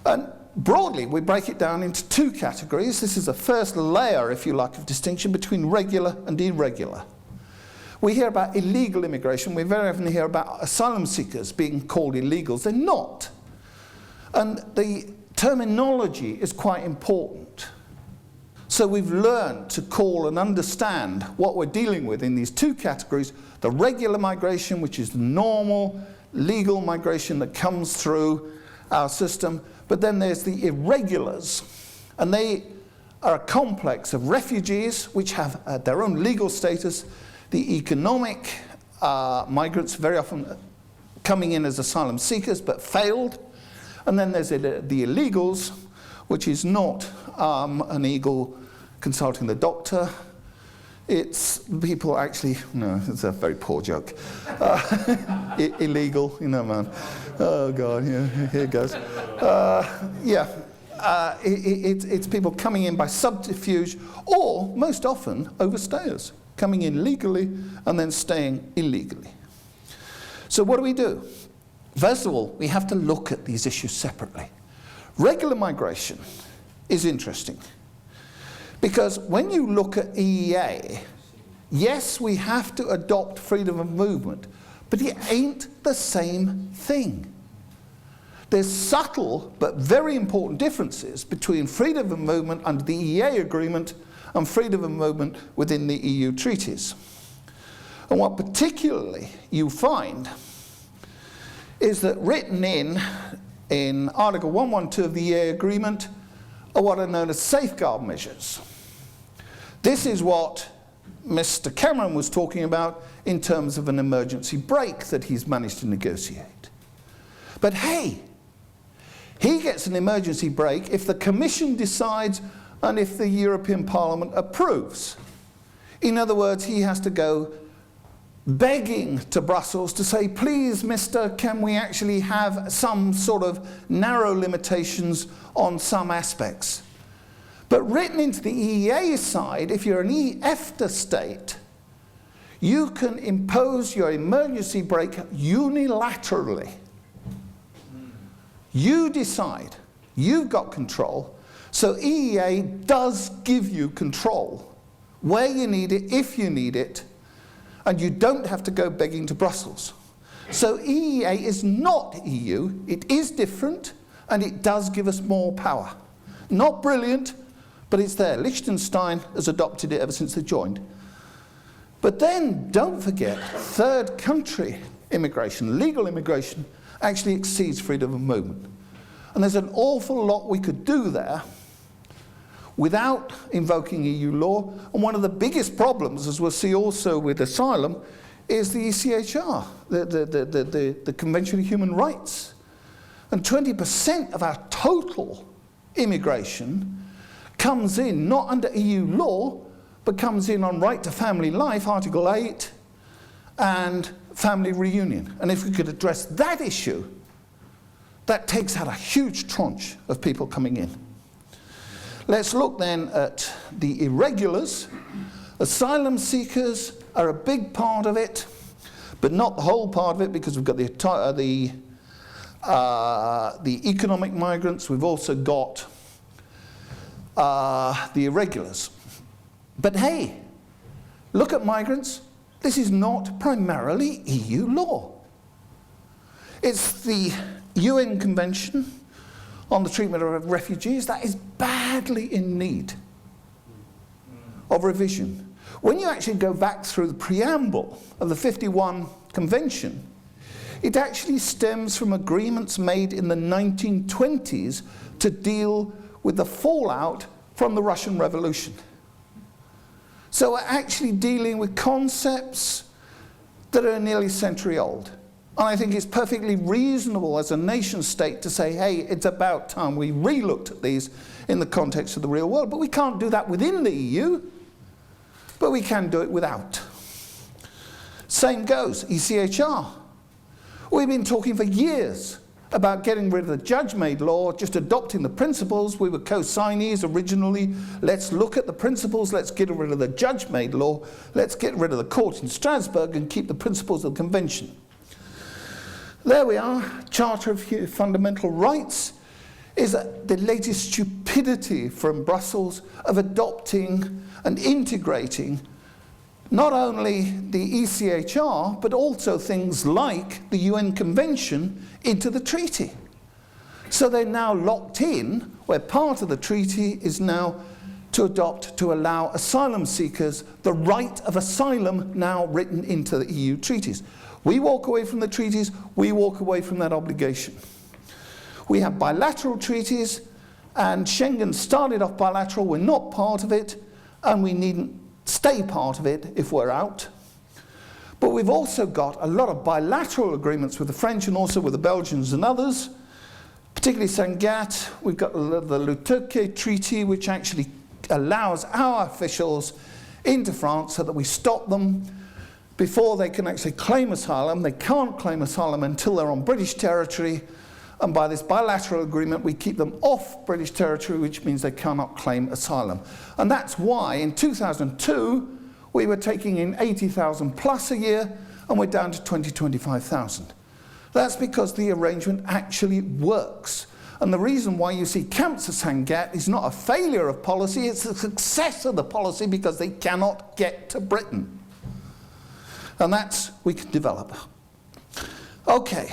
And broadly, we break it down into two categories. This is the first layer, if you like, of distinction between regular and irregular. We hear about illegal immigration. We very often hear about asylum seekers being called illegals. They're not. And the terminology is quite important. So we've learned to call and understand what we're dealing with in these two categories: the regular migration, which is the normal legal migration that comes through our system, but then there's the irregulars, and they are a complex of refugees which have their own legal status, the economic migrants very often coming in as asylum seekers but failed, and then there's the illegals, which is not an eagle consulting the doctor. It's people actually, no, it's a very poor joke. Illegal, you know, man. Oh God, yeah, here it goes. It's people coming in by subterfuge, or most often overstayers, coming in legally and then staying illegally. So what do? First of all, we have to look at these issues separately. Regular migration is interesting, because when you look at EEA, yes, we have to adopt freedom of movement, but it ain't the same thing. There's subtle but very important differences between freedom of movement under the EEA agreement and freedom of movement within the EU treaties. And what particularly you find is that written in Article 112 of the EEA agreement are what are known as safeguard measures. This is what Mr. Cameron was talking about in terms of an emergency brake that he's managed to negotiate. But hey, he gets an emergency brake if the Commission decides and if the European Parliament approves. In other words, he has to go begging to Brussels to say, please, mister, can we actually have some sort of narrow limitations on some aspects? But written into the EEA side, if you're an EFTA state, you can impose your emergency brake unilaterally. You decide You've got control. So EEA does give you control where you need it, if you need it, and you don't have to go begging to Brussels. So EEA is not EU, it is different, and it does give us more power. Not brilliant, but it's there. Liechtenstein has adopted it ever since they joined. But then, don't forget, third country immigration, legal immigration, actually exceeds freedom of movement. And there's an awful lot we could do there without invoking EU law. And one of the biggest problems, as we'll see also with asylum, is the ECHR, the Convention of Human Rights. And 20% of our total immigration comes in not under EU law, but comes in on right to family life, Article 8, and family reunion. And if we could address that issue, that takes out a huge tranche of people coming in. Let's look then at the irregulars. Asylum seekers are a big part of it, but not the whole part of it, because we've got the economic migrants. We've also got the irregulars. But hey, look at migrants. This is not primarily EU law. It's the UN Convention on the Treatment of Refugees that is badly in need of revision. When you actually go back through the preamble of the 51 Convention, it actually stems from agreements made in the 1920s to deal with the fallout from the Russian Revolution. So we're actually dealing with concepts that are nearly a century old. And I think it's perfectly reasonable as a nation state to say, hey, it's about time we re-looked at these in the context of the real world. But we can't do that within the EU, but we can do it without. Same goes, ECHR. We've been talking for years about getting rid of the judge-made law, just adopting the principles. We were co-signees originally. Let's look at the principles, let's get rid of the judge-made law, let's get rid of the court in Strasbourg and keep the principles of the convention. There we are, Charter of Fundamental Rights is the latest stupidity from Brussels of adopting and integrating not only the ECHR, but also things like the UN Convention into the treaty. So they're now locked in, where part of the treaty is now to allow asylum seekers the right of asylum now written into the EU treaties. We walk away from the treaties, we walk away from that obligation. We have bilateral treaties, and Schengen started off bilateral, we're not part of it, and we needn't stay part of it if we're out. But we've also got a lot of bilateral agreements with the French and also with the Belgians and others, particularly Sangatte. We've got the Luteque Treaty, which actually allows our officials into France so that we stop them before they can actually claim asylum. They can't claim asylum until they're on British territory, and by this bilateral agreement we keep them off British territory, which means they cannot claim asylum. And that's why in 2002 we were taking in 80,000 plus a year, and we're down to 25,000. That's because the arrangement actually works. And the reason why you see camps at Sangatte is not a failure of policy, it's a success of the policy, because they cannot get to Britain. And that's, we can develop. Okay.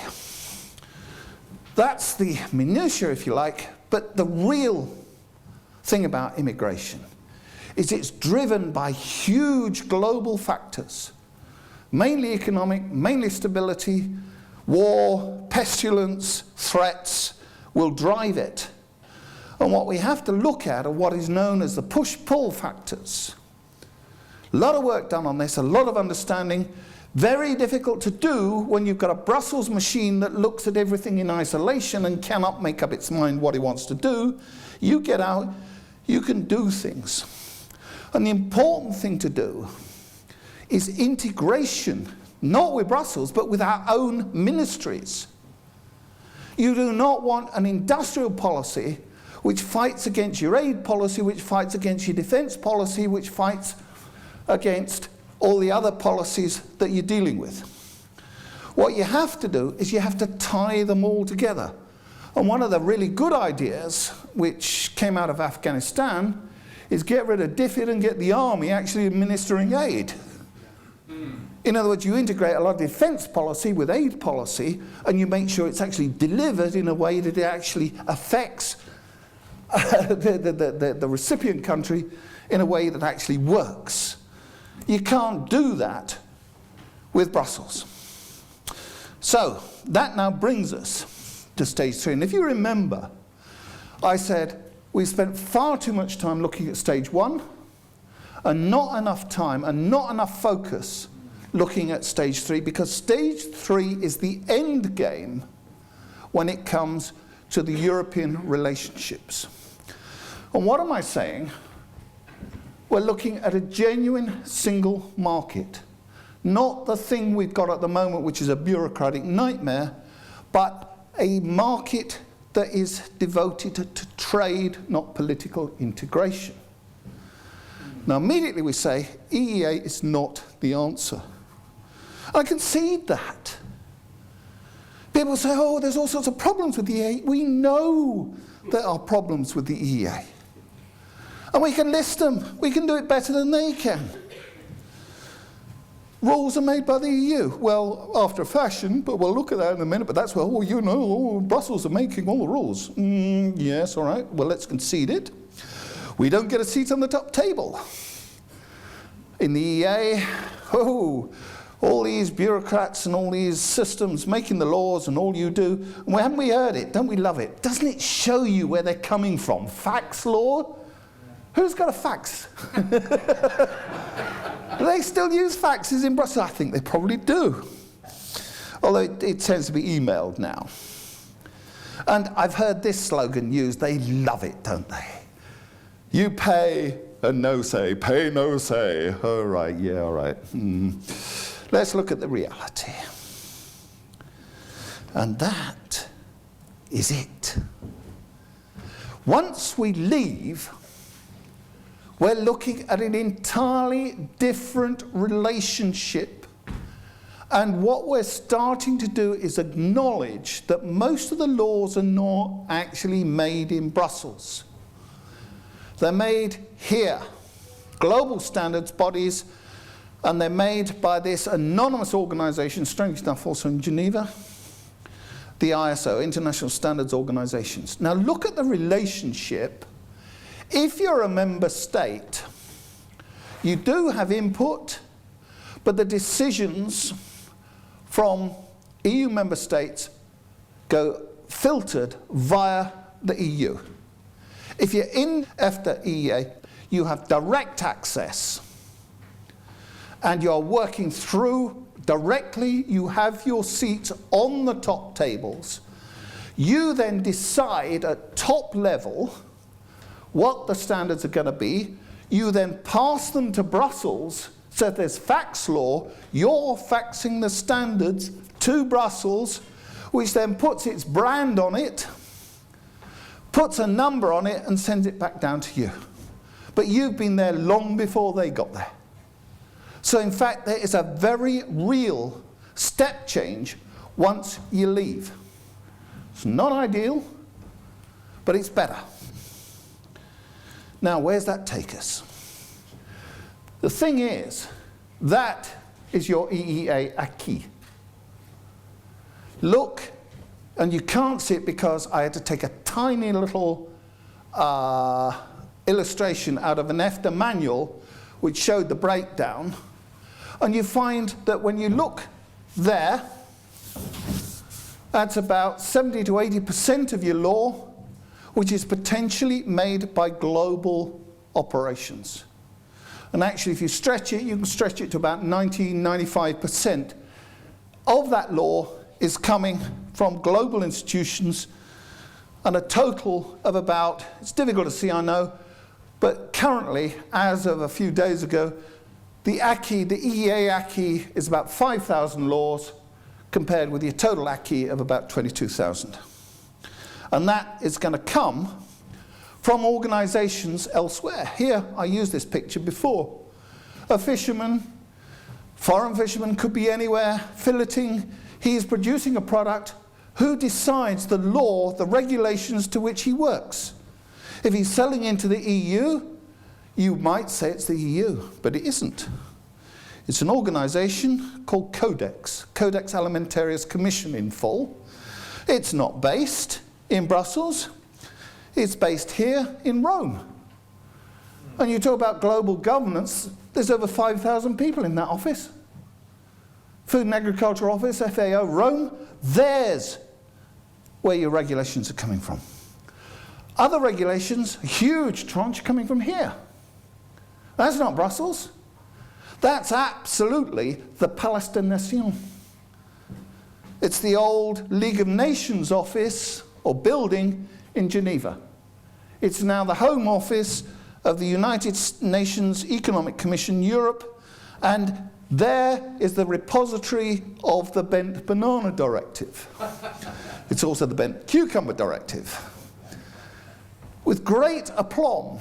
That's the minutiae, if you like, but the real thing about immigration is it's driven by huge global factors, mainly economic, mainly stability, war, pestilence, threats will drive it. And what we have to look at are what is known as the push-pull factors. A lot of work done on this, a lot of understanding. Very difficult to do when you've got a Brussels machine that looks at everything in isolation and cannot make up its mind what it wants to do. You get out, you can do things. And the important thing to do is integration, not with Brussels, but with our own ministries. You do not want an industrial policy which fights against your aid policy, which fights against your defense policy, which fights against all the other policies that you're dealing with. What you have to do is you have to tie them all together. And one of the really good ideas which came out of Afghanistan is get rid of DFID and get the army actually administering aid. In other words, you integrate a lot of defense policy with aid policy, and you make sure it's actually delivered in a way that it actually affects the recipient country in a way that actually works. You can't do that with Brussels. So that now brings us to stage 3. And if you remember, I said we spent far too much time looking at stage 1 and not enough time and not enough focus looking at stage 3, because stage 3 is the end game when it comes to the European relationships. And what am I saying? We're looking at a genuine single market, not the thing we've got at the moment, which is a bureaucratic nightmare, but a market that is devoted to trade, not political integration. Now immediately we say EEA is not the answer. I concede that. People say, oh, there's all sorts of problems with the EEA. We know there are problems with the EEA. And we can list them. We can do it better than they can. Rules are made by the EU. Well, after a fashion, but we'll look at that in a minute. But that's, well, you know, Brussels are making all the rules. Yes, all right. Well, let's concede it. We don't get a seat on the top table. In the EEA, all these bureaucrats and all these systems making the laws, and all you do, and haven't we heard it? Don't we love it? Doesn't it show you where they're coming from? Fax law? Who's got a fax? Do they still use faxes in Brussels? I think they probably do. Although it tends to be emailed now. And I've heard this slogan used. They love it, don't they? You pay and no say. Pay, no say. All right, yeah, all right. Let's look at the reality. And that is it. Once we leave, we're looking at an entirely different relationship. And what we're starting to do is acknowledge that most of the laws are not actually made in Brussels. They're made here, global standards bodies, and they're made by this anonymous organization, strange enough also in Geneva, the ISO, International Standards Organizations. Now look at the relationship. If you're a member state, you do have input, but the decisions from EU member states go filtered via the EU. If you're in EFTA EEA, you have direct access, and you're working through directly, you have your seats on the top tables. You then decide at top level what the standards are going to be. You then pass them to Brussels. So if there's fax law, you're faxing the standards to Brussels, which then puts its brand on it, puts a number on it, and sends it back down to you. But you've been there long before they got there. So in fact, there is a very real step change once you leave. It's not ideal, but it's better. Now, where's that take us? The thing is, that is your EEA acquis. Look, and you can't see it because I had to take a tiny little illustration out of an EFTA manual which showed the breakdown. And you find that when you look there, that's about 70 to 80% of your law, which is potentially made by global operations. And actually, if you stretch it, you can stretch it to about 90, 95% of that law is coming from global institutions, and a total of about, it's difficult to see, I know, but currently, as of a few days ago, the acquis, the EEA acquis, is about 5,000 laws compared with your total acquis of about 22,000. And that is going to come from organizations elsewhere. Here, I used this picture before. A fisherman, foreign fisherman, could be anywhere, filleting. He is producing a product Who decides the law, the regulations to which he works? If he's selling into the EU, you might say it's the EU, but it isn't. It's an organisation called Codex Alimentarius Commission in full. It's not based in Brussels. It's based here in Rome. And you talk about global governance, there's over 5,000 people in that office. Food and Agriculture Office, FAO, Rome, there's where your regulations are coming from. Other regulations, a huge tranche coming from here. That's not Brussels. That's absolutely the Palais des Nations. It's the old League of Nations office or building in Geneva. It's now the home office of the United Nations Economic Commission Europe, and there is the repository of the Bent Banana Directive. It's also the Bent Cucumber Directive. With great aplomb,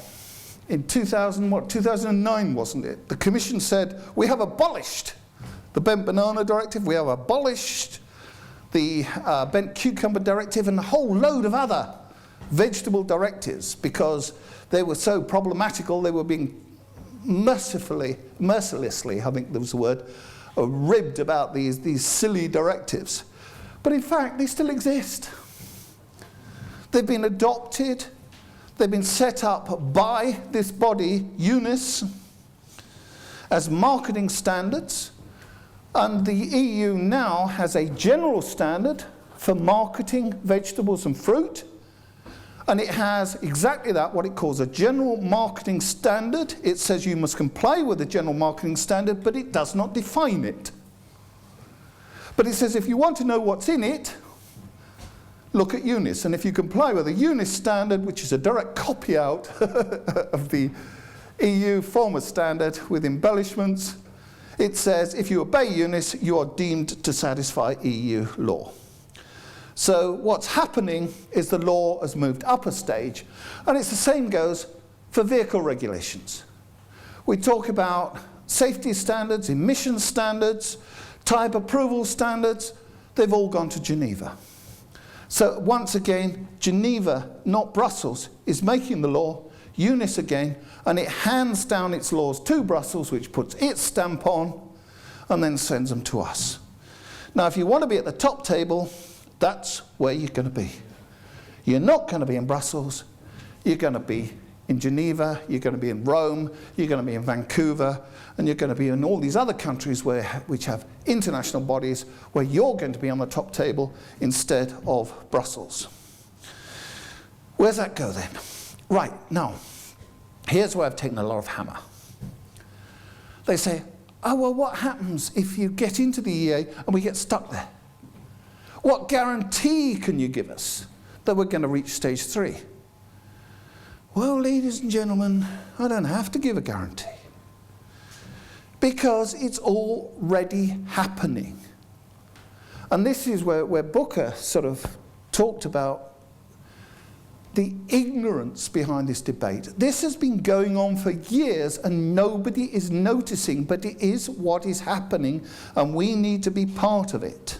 in 2009 wasn't it, the Commission said, we have abolished the Bent Banana Directive, we have abolished the Bent Cucumber Directive and a whole load of other vegetable directives because they were so problematical, they were being mercilessly, I think there was the word, ribbed about these silly directives. But in fact, they still exist. They've been adopted, they've been set up by this body, UNIS, as marketing standards, and the EU now has a general standard for marketing vegetables and fruit, and it has exactly that, what it calls a general marketing standard. It says you must comply with the general marketing standard, but it does not define it. But it says if you want to know what's in it, look at UNIS. And if you comply with the UNIS standard, which is a direct copy out of the EU former standard with embellishments, it says if you obey UNIS, you are deemed to satisfy EU law. So what's happening is the law has moved up a stage, and it's the same goes for vehicle regulations. We talk about safety standards, emission standards, type approval standards. They've all gone to Geneva. So once again, Geneva, not Brussels, is making the law, UNIS again, and it hands down its laws to Brussels, which puts its stamp on, and then sends them to us. Now, if you want to be at the top table, that's where you're going to be. You're not going to be in Brussels, you're going to be in Geneva, you're going to be in Rome, you're going to be in Vancouver, and you're going to be in all these other countries which have international bodies where you're going to be on the top table instead of Brussels. Where's that go then? Right, now, here's where I've taken a lot of hammer. They say, oh, well, what happens if you get into the EA and we get stuck there? What guarantee can you give us that we're going to reach stage 3? Well, ladies and gentlemen, I don't have to give a guarantee because it's already happening. And this is where Booker sort of talked about the ignorance behind this debate. This has been going on for years and nobody is noticing, but it is what is happening and we need to be part of it.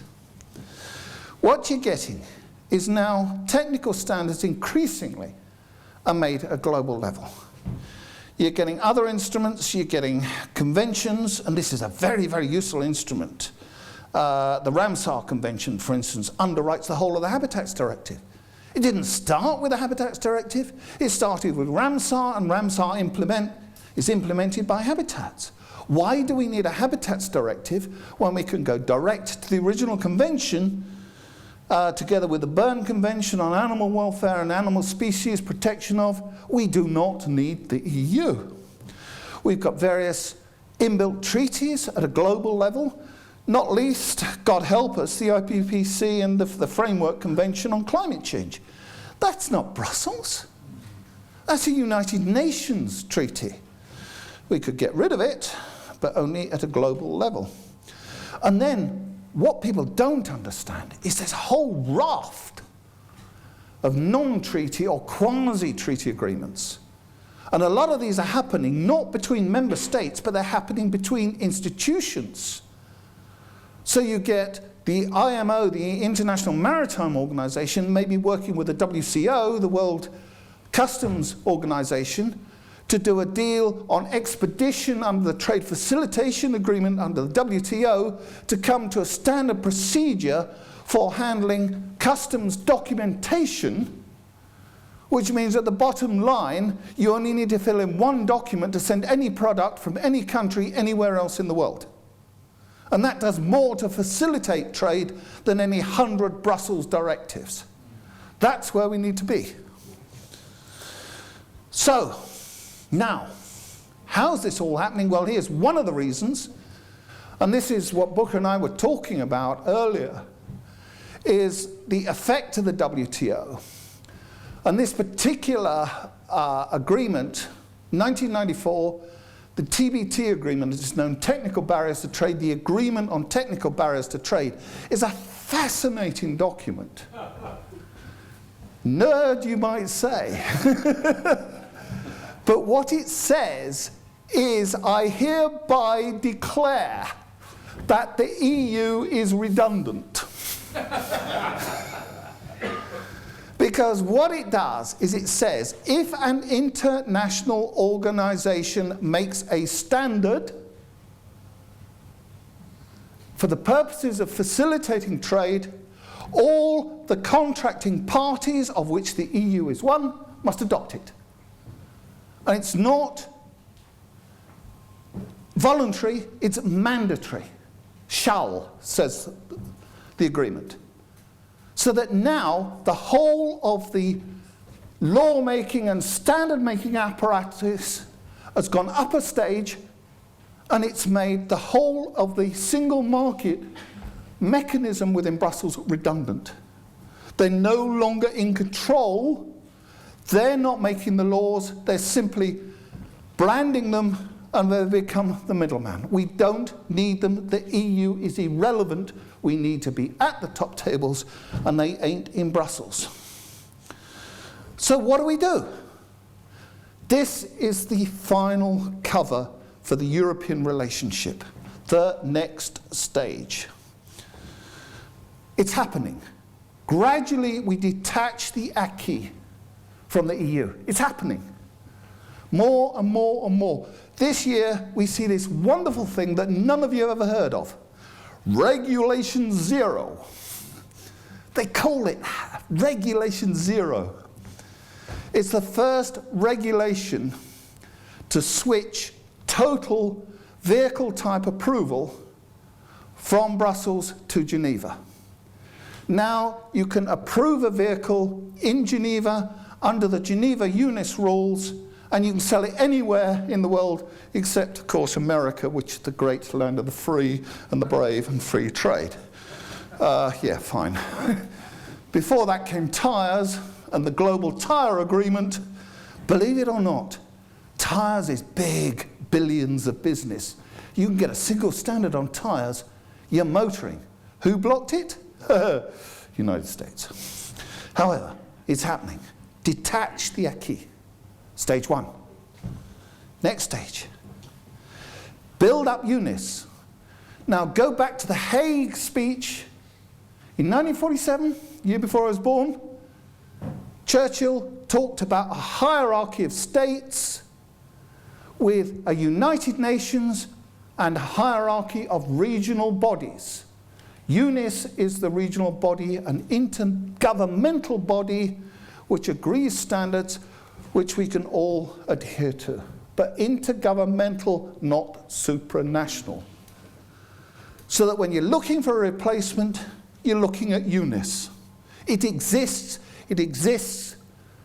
What you're getting is now technical standards increasingly are made at a global level. You're getting other instruments, you're getting conventions, and this is a very, very useful instrument. The Ramsar Convention, for instance, underwrites the whole of the Habitats Directive. It didn't start with the Habitats Directive, it started with Ramsar, and Ramsar is implemented by Habitats. Why do we need a Habitats Directive when we can go direct to the original convention together with the Berne Convention on Animal Welfare and Animal Species Protection of? We do not need the EU. We've got various inbuilt treaties at a global level, not least, God help us, the IPPC and the Framework Convention on Climate Change. That's not Brussels. That's a United Nations treaty. We could get rid of it, but only at a global level. And then, what people don't understand is there's a whole raft of non-treaty or quasi-treaty agreements. And a lot of these are happening not between member states, but they're happening between institutions. So you get the IMO, the International Maritime Organization, maybe working with the WCO, the World Customs Organization, to do a deal on expedition under the Trade Facilitation Agreement under the WTO to come to a standard procedure for handling customs documentation, which means at the bottom line, you only need to fill in one document to send any product from any country anywhere else in the world. And that does more to facilitate trade than any 100 Brussels directives. That's where we need to be. So, now, how's this all happening? Well, here's one of the reasons, and this is what Booker and I were talking about earlier, is the effect of the WTO. And this particular agreement, 1994, the TBT agreement, is known Technical Barriers to Trade, the Agreement on Technical Barriers to Trade, is a fascinating document. Nerd, you might say. But what it says is, I hereby declare that the EU is redundant. Because what it does is it says, if an international organization makes a standard for the purposes of facilitating trade, all the contracting parties, of which the EU is one, must adopt it. And it's not voluntary, it's mandatory. Shall, says the agreement. So that now the whole of the law-making and standard-making apparatus has gone up a stage, and it's made the whole of the single market mechanism within Brussels redundant. They're no longer in control. They're not making the laws, they're simply branding them, and they become the middleman. We don't need them. The EU is irrelevant. We need to be at the top tables, and they ain't in Brussels. So what do? This is the final cover for the European relationship, the next stage. It's happening. Gradually, we detach the acquis from the EU. It's happening. More and more and more. This year, we see this wonderful thing that none of you have ever heard of. Regulation Zero. They call it Regulation Zero. It's the first regulation to switch total vehicle type approval from Brussels to Geneva. Now you can approve a vehicle in Geneva under the Geneva UNIS rules, and you can sell it anywhere in the world except, of course, America, which is the great land of the free and the brave and free trade. Yeah, fine. Before that came tyres and the global tyre agreement. Believe it or not, tyres is big, billions of business. You can get a single standard on tyres, you're motoring. Who blocked it? United States. However, it's happening. Detach the acquis. Stage one. Next stage. Build up UNIS. Now go back to the Hague speech in 1947, year before I was born. Churchill talked about a hierarchy of states with a United Nations and a hierarchy of regional bodies. UNIS is the regional body, an intergovernmental body which agrees standards which we can all adhere to. But intergovernmental, not supranational. So that when you're looking for a replacement, you're looking at UNIS. It exists,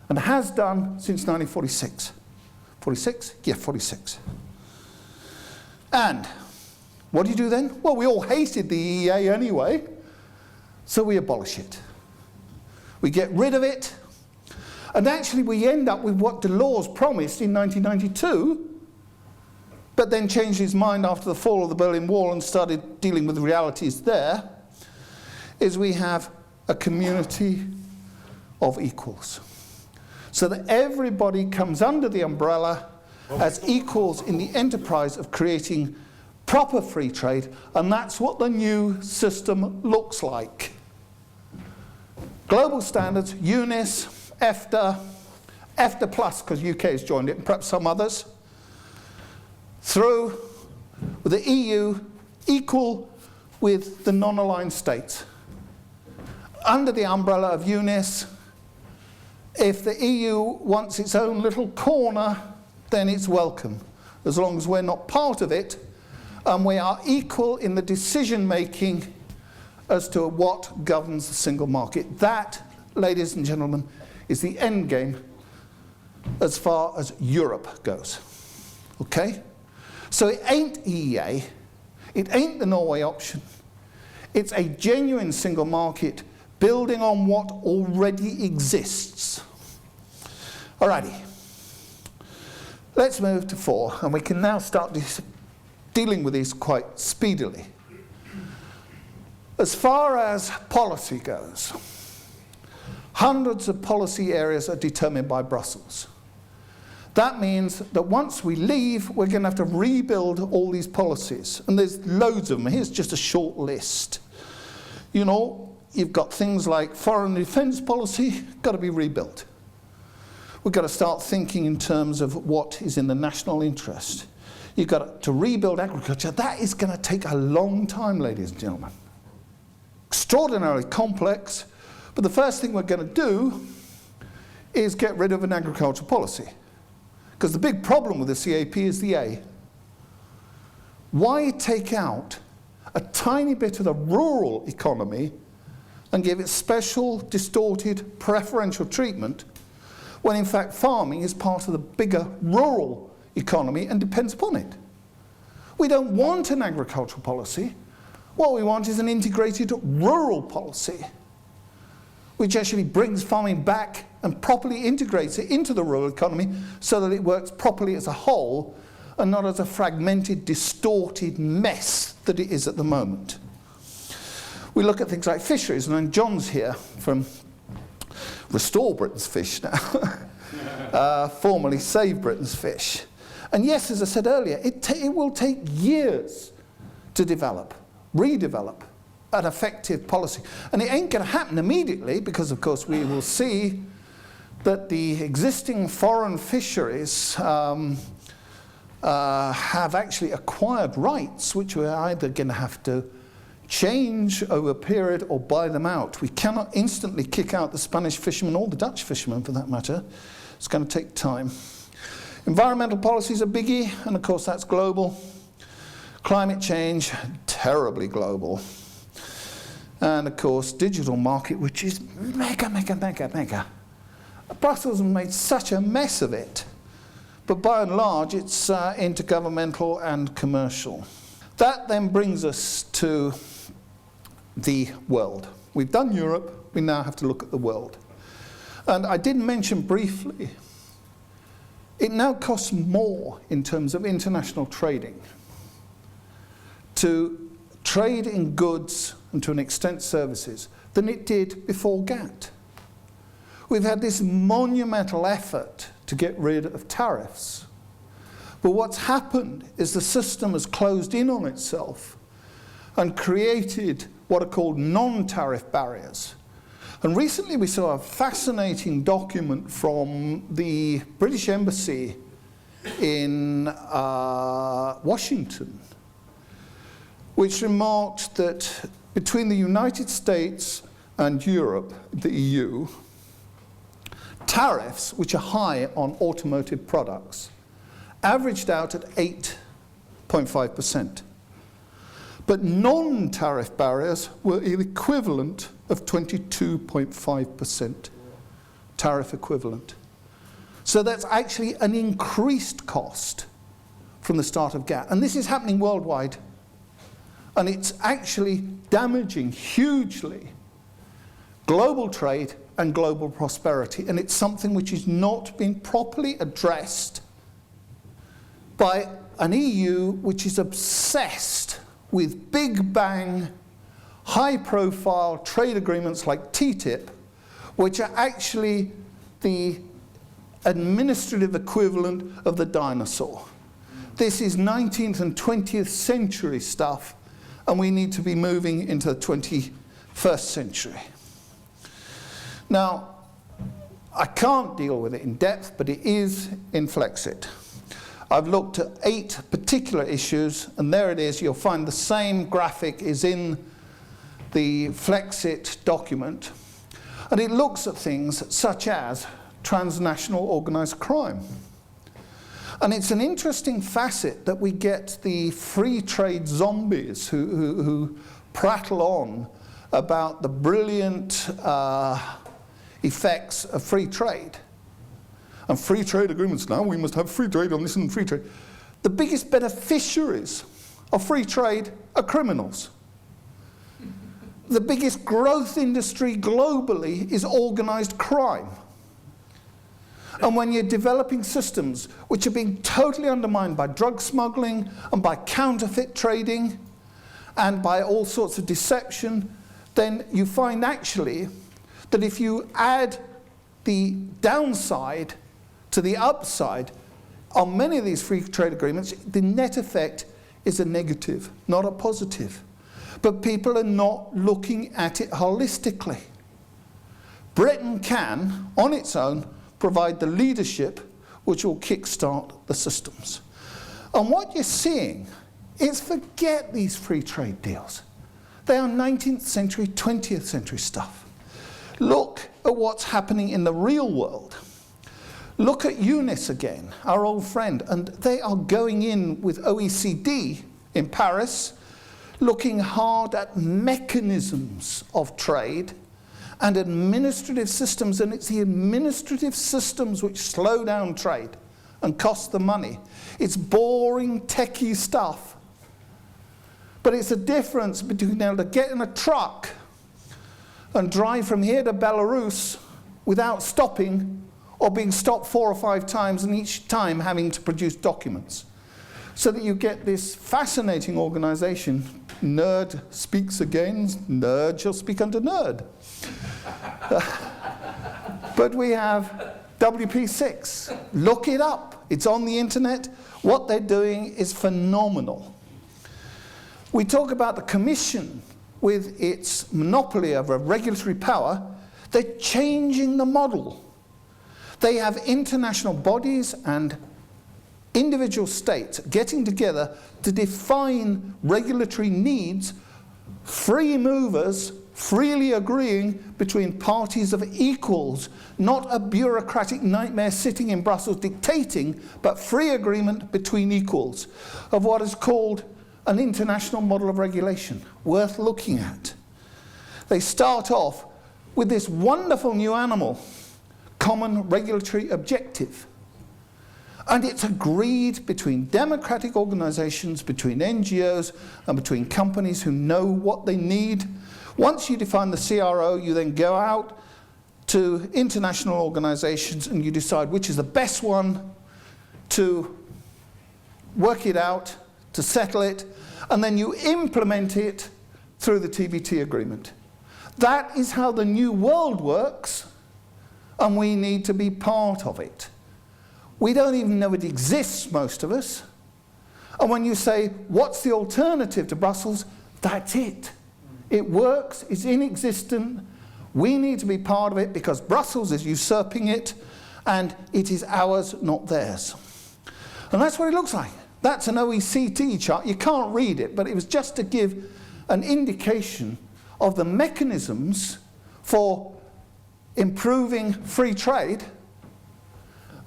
and has done since 1946. 46? Yeah, 46. And what do you do then? Well, we all hated the EEA anyway, so we abolish it. We get rid of it, and actually we end up with what Delors promised in 1992, but then changed his mind after the fall of the Berlin Wall and started dealing with the realities there, is we have a community of equals. So that everybody comes under the umbrella as equals in the enterprise of creating proper free trade, and that's what the new system looks like. Global standards, UNIS, EFTA, EFTA Plus, because UK has joined it, and perhaps some others, through with the EU equal with the non-aligned states. Under the umbrella of UNIS, if the EU wants its own little corner, then it's welcome, as long as we're not part of it, and we are equal in the decision-making as to what governs the single market. That, ladies and gentlemen, is the end game as far as Europe goes. Okay? So it ain't EEA, it ain't the Norway option. It's a genuine single market building on what already exists. Alrighty. Let's move to 4, and we can now start dealing with these quite speedily. As far as policy goes, hundreds of policy areas are determined by Brussels. That means that once we leave, we're going to have to rebuild all these policies. And there's loads of them. Here's just a short list. You know, you've got things like foreign defence policy, got to be rebuilt. We've got to start thinking in terms of what is in the national interest. You've got to rebuild agriculture. That is going to take a long time, ladies and gentlemen. Extraordinarily complex, but the first thing we're going to do is get rid of an agricultural policy. Because the big problem with the CAP is the A. Why take out a tiny bit of the rural economy and give it special, distorted, preferential treatment, when in fact farming is part of the bigger rural economy and depends upon it? We don't want an agricultural policy. What we want is an integrated rural policy, which actually brings farming back and properly integrates it into the rural economy so that it works properly as a whole and not as a fragmented, distorted mess that it is at the moment. We look at things like fisheries, and then John's here from Restore Britain's Fish now, formerly Save Britain's Fish. And yes, as I said earlier, it will take years to develop, redevelop an effective policy. And it ain't going to happen immediately because, of course, we will see that the existing foreign fisheries have actually acquired rights which we're either going to have to change over a period or buy them out. We cannot instantly kick out the Spanish fishermen or the Dutch fishermen for that matter. It's going to take time. Environmental policy is a biggie, and of course that's global. Climate change, terribly global. And of course digital market, which is mega, mega, mega, mega. Brussels has made such a mess of it. But by and large, it's intergovernmental and commercial. That then brings us to the world. We've done Europe, we now have to look at the world. And I did mention briefly, it now costs more in terms of international trading to trade in goods and to an extent services than it did before GATT. We've had this monumental effort to get rid of tariffs. But what's happened is the system has closed in on itself and created what are called non-tariff barriers. And recently we saw a fascinating document from the British Embassy in Washington, which remarked that between the United States and Europe, the EU, tariffs, which are high on automotive products, averaged out at 8.5%. But non-tariff barriers were the equivalent of 22.5% tariff equivalent. So that's actually an increased cost from the start of GATT. And this is happening worldwide. And it's actually damaging hugely global trade and global prosperity. And it's something which is not being properly addressed by an EU which is obsessed with big bang, high profile trade agreements like TTIP, which are actually the administrative equivalent of the dinosaur. This is 19th and 20th century stuff, and we need to be moving into the 21st century. Now, I can't deal with it in depth, but it is in Flexcit. I've looked at 8 particular issues, and there it is. You'll find the same graphic is in the Flexcit document, and it looks at things such as transnational organised crime. And it's an interesting facet that we get the free trade zombies who prattle on about the brilliant effects of free trade. And free trade agreements, now we must have free trade on this and free trade. The biggest beneficiaries of free trade are criminals. The biggest growth industry globally is organised crime. And when you're developing systems which are being totally undermined by drug smuggling and by counterfeit trading and by all sorts of deception, then you find actually that if you add the downside to the upside on many of these free trade agreements, the net effect is a negative, not a positive. But people are not looking at it holistically. Britain can, on its own, provide the leadership which will kickstart the systems. And what you're seeing is, forget these free trade deals. They are 19th century, 20th century stuff. Look at what's happening in the real world. Look at Eunice again, our old friend, and they are going in with OECD in Paris, looking hard at mechanisms of trade and administrative systems, and it's the administrative systems which slow down trade and cost the money. It's boring, techie stuff. But it's a difference between being able to get in a truck and drive from here to Belarus without stopping, or being stopped 4 or 5 times, and each time having to produce documents. So that you get this fascinating organisation. Nerd speaks again, nerd shall speak unto nerd. But we have WP6. Look it up. It's on the internet. What they're doing is phenomenal. We talk about the Commission with its monopoly over regulatory power. They're changing the model. They have international bodies and individual states getting together to define regulatory needs, free movers freely agreeing between parties of equals, not a bureaucratic nightmare sitting in Brussels dictating, but free agreement between equals of what is called an international model of regulation, worth looking at. They start off with this wonderful new animal, common regulatory objective. And it's agreed between democratic organisations, between NGOs, and between companies who know what they need. Once you define the CRO, you then go out to international organisations and you decide which is the best one to work it out, to settle it, and then you implement it through the TBT agreement. That is how the new world works, and we need to be part of it. We don't even know it exists, most of us. And when you say, what's the alternative to Brussels? That's it. It works, it's inexistent. We need to be part of it because Brussels is usurping it, and it is ours, not theirs. And that's what it looks like. That's an OECD chart. You can't read it, but it was just to give an indication of the mechanisms for improving free trade.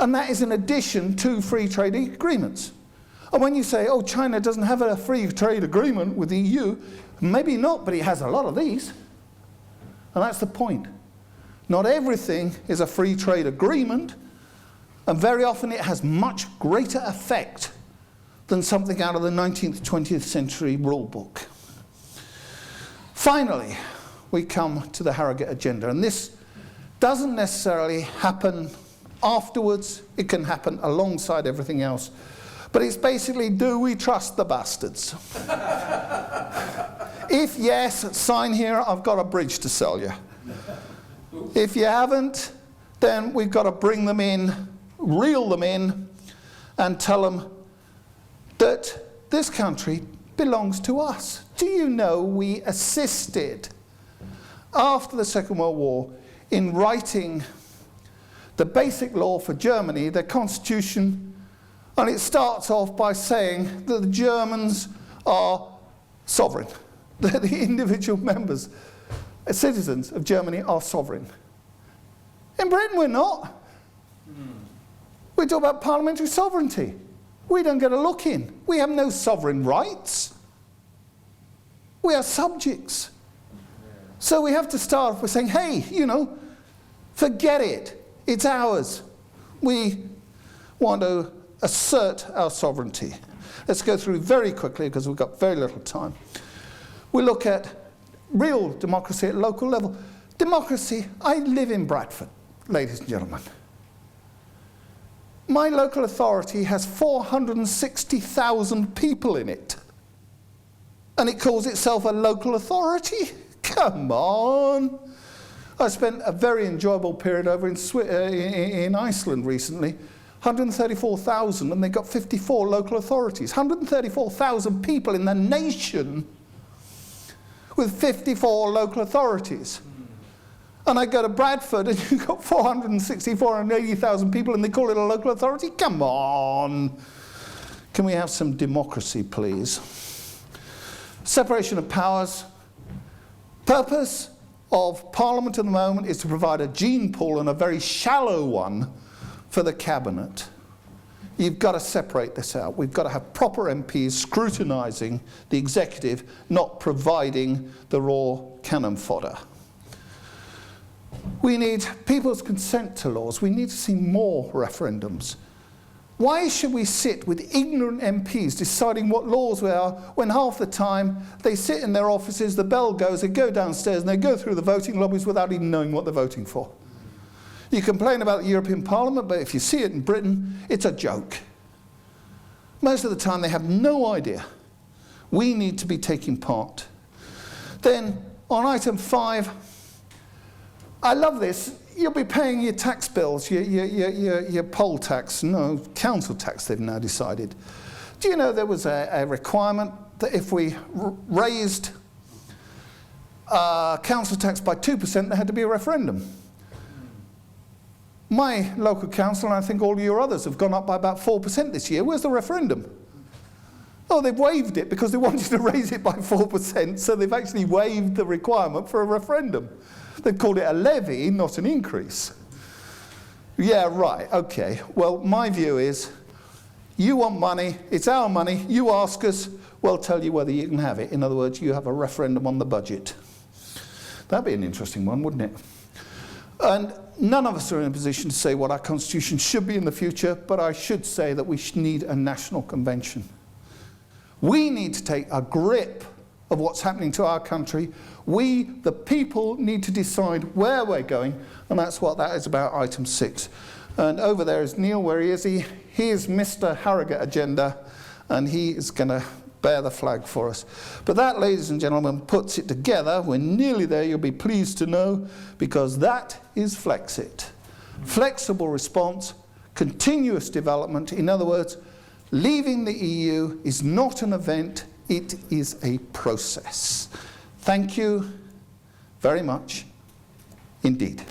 And that is in addition to free trade agreements. And when you say, oh, China doesn't have a free trade agreement with the EU, maybe not, but it has a lot of these. And that's the point. Not everything is a free trade agreement, and very often it has much greater effect than something out of the 19th, 20th century rule book. Finally, we come to the Harrogate agenda, and this doesn't necessarily happen afterwards, it can happen alongside everything else. But it's basically, do we trust the bastards? If yes, sign here, I've got a bridge to sell you. If you haven't, then we've got to bring them in, reel them in, and tell them, that this country belongs to us. Do you know we assisted, after the Second World War, in writing the basic law for Germany, their constitution, and it starts off by saying that the Germans are sovereign, that the individual members, citizens of Germany are sovereign. In Britain we're not. We talk about parliamentary sovereignty. We don't get a look in. We have no sovereign rights. We are subjects. So we have to start off by saying, hey, you know, forget it. It's ours. We want to assert our sovereignty. Let's go through very quickly because we've got very little time. We look at real democracy at local level. Democracy, I live in Bradford, ladies and gentlemen. My local authority has 460,000 people in it. And it calls itself a local authority? Come on. I spent a very enjoyable period over in Iceland recently. 134,000, and they got 54 local authorities. 134,000 people in the nation with 54 local authorities. And I go to Bradford and you've got 480,000 people and they call it a local authority? Come on. Can we have some democracy, please? Separation of powers. Purpose of Parliament at the moment is to provide a gene pool, and a very shallow one, for the Cabinet. You've got to separate this out. We've got to have proper MPs scrutinising the executive, not providing the raw cannon fodder. We need people's consent to laws. We need to see more referendums. Why should we sit with ignorant MPs deciding what laws we are when half the time they sit in their offices, the bell goes, they go downstairs and they go through the voting lobbies without even knowing what they're voting for? You complain about the European Parliament, but if you see it in Britain, it's a joke. Most of the time they have no idea. We need to be taking part. Then on item 5, I love this. You'll be paying your tax bills, your poll tax, no, council tax they've now decided. Do you know there was a requirement that if we raised council tax by 2%, there had to be a referendum? My local council, and I think all your others, have gone up by about 4% this year. Where's the referendum? Oh, they've waived it because they wanted to raise it by 4%, so they've actually waived the requirement for a referendum. They've called it a levy, not an increase. Yeah, right, okay. Well, my view is, you want money, it's our money, you ask us, we'll tell you whether you can have it. In other words, you have a referendum on the budget. That'd be an interesting one, wouldn't it? And none of us are in a position to say what our constitution should be in the future, but I should say that we need a national convention. We need to take a grip of what's happening to our country. We, the people, need to decide where we're going, and that's what that is about, item 6. And over there is Neil. Where he is? He is Mr. Harrogate Agenda, and he is going to bear the flag for us. But that, ladies and gentlemen, puts it together. We're nearly there, you'll be pleased to know, because that is Flexcit. Flexible response, continuous development. In other words, leaving the EU is not an event, it is a process. Thank you very much indeed.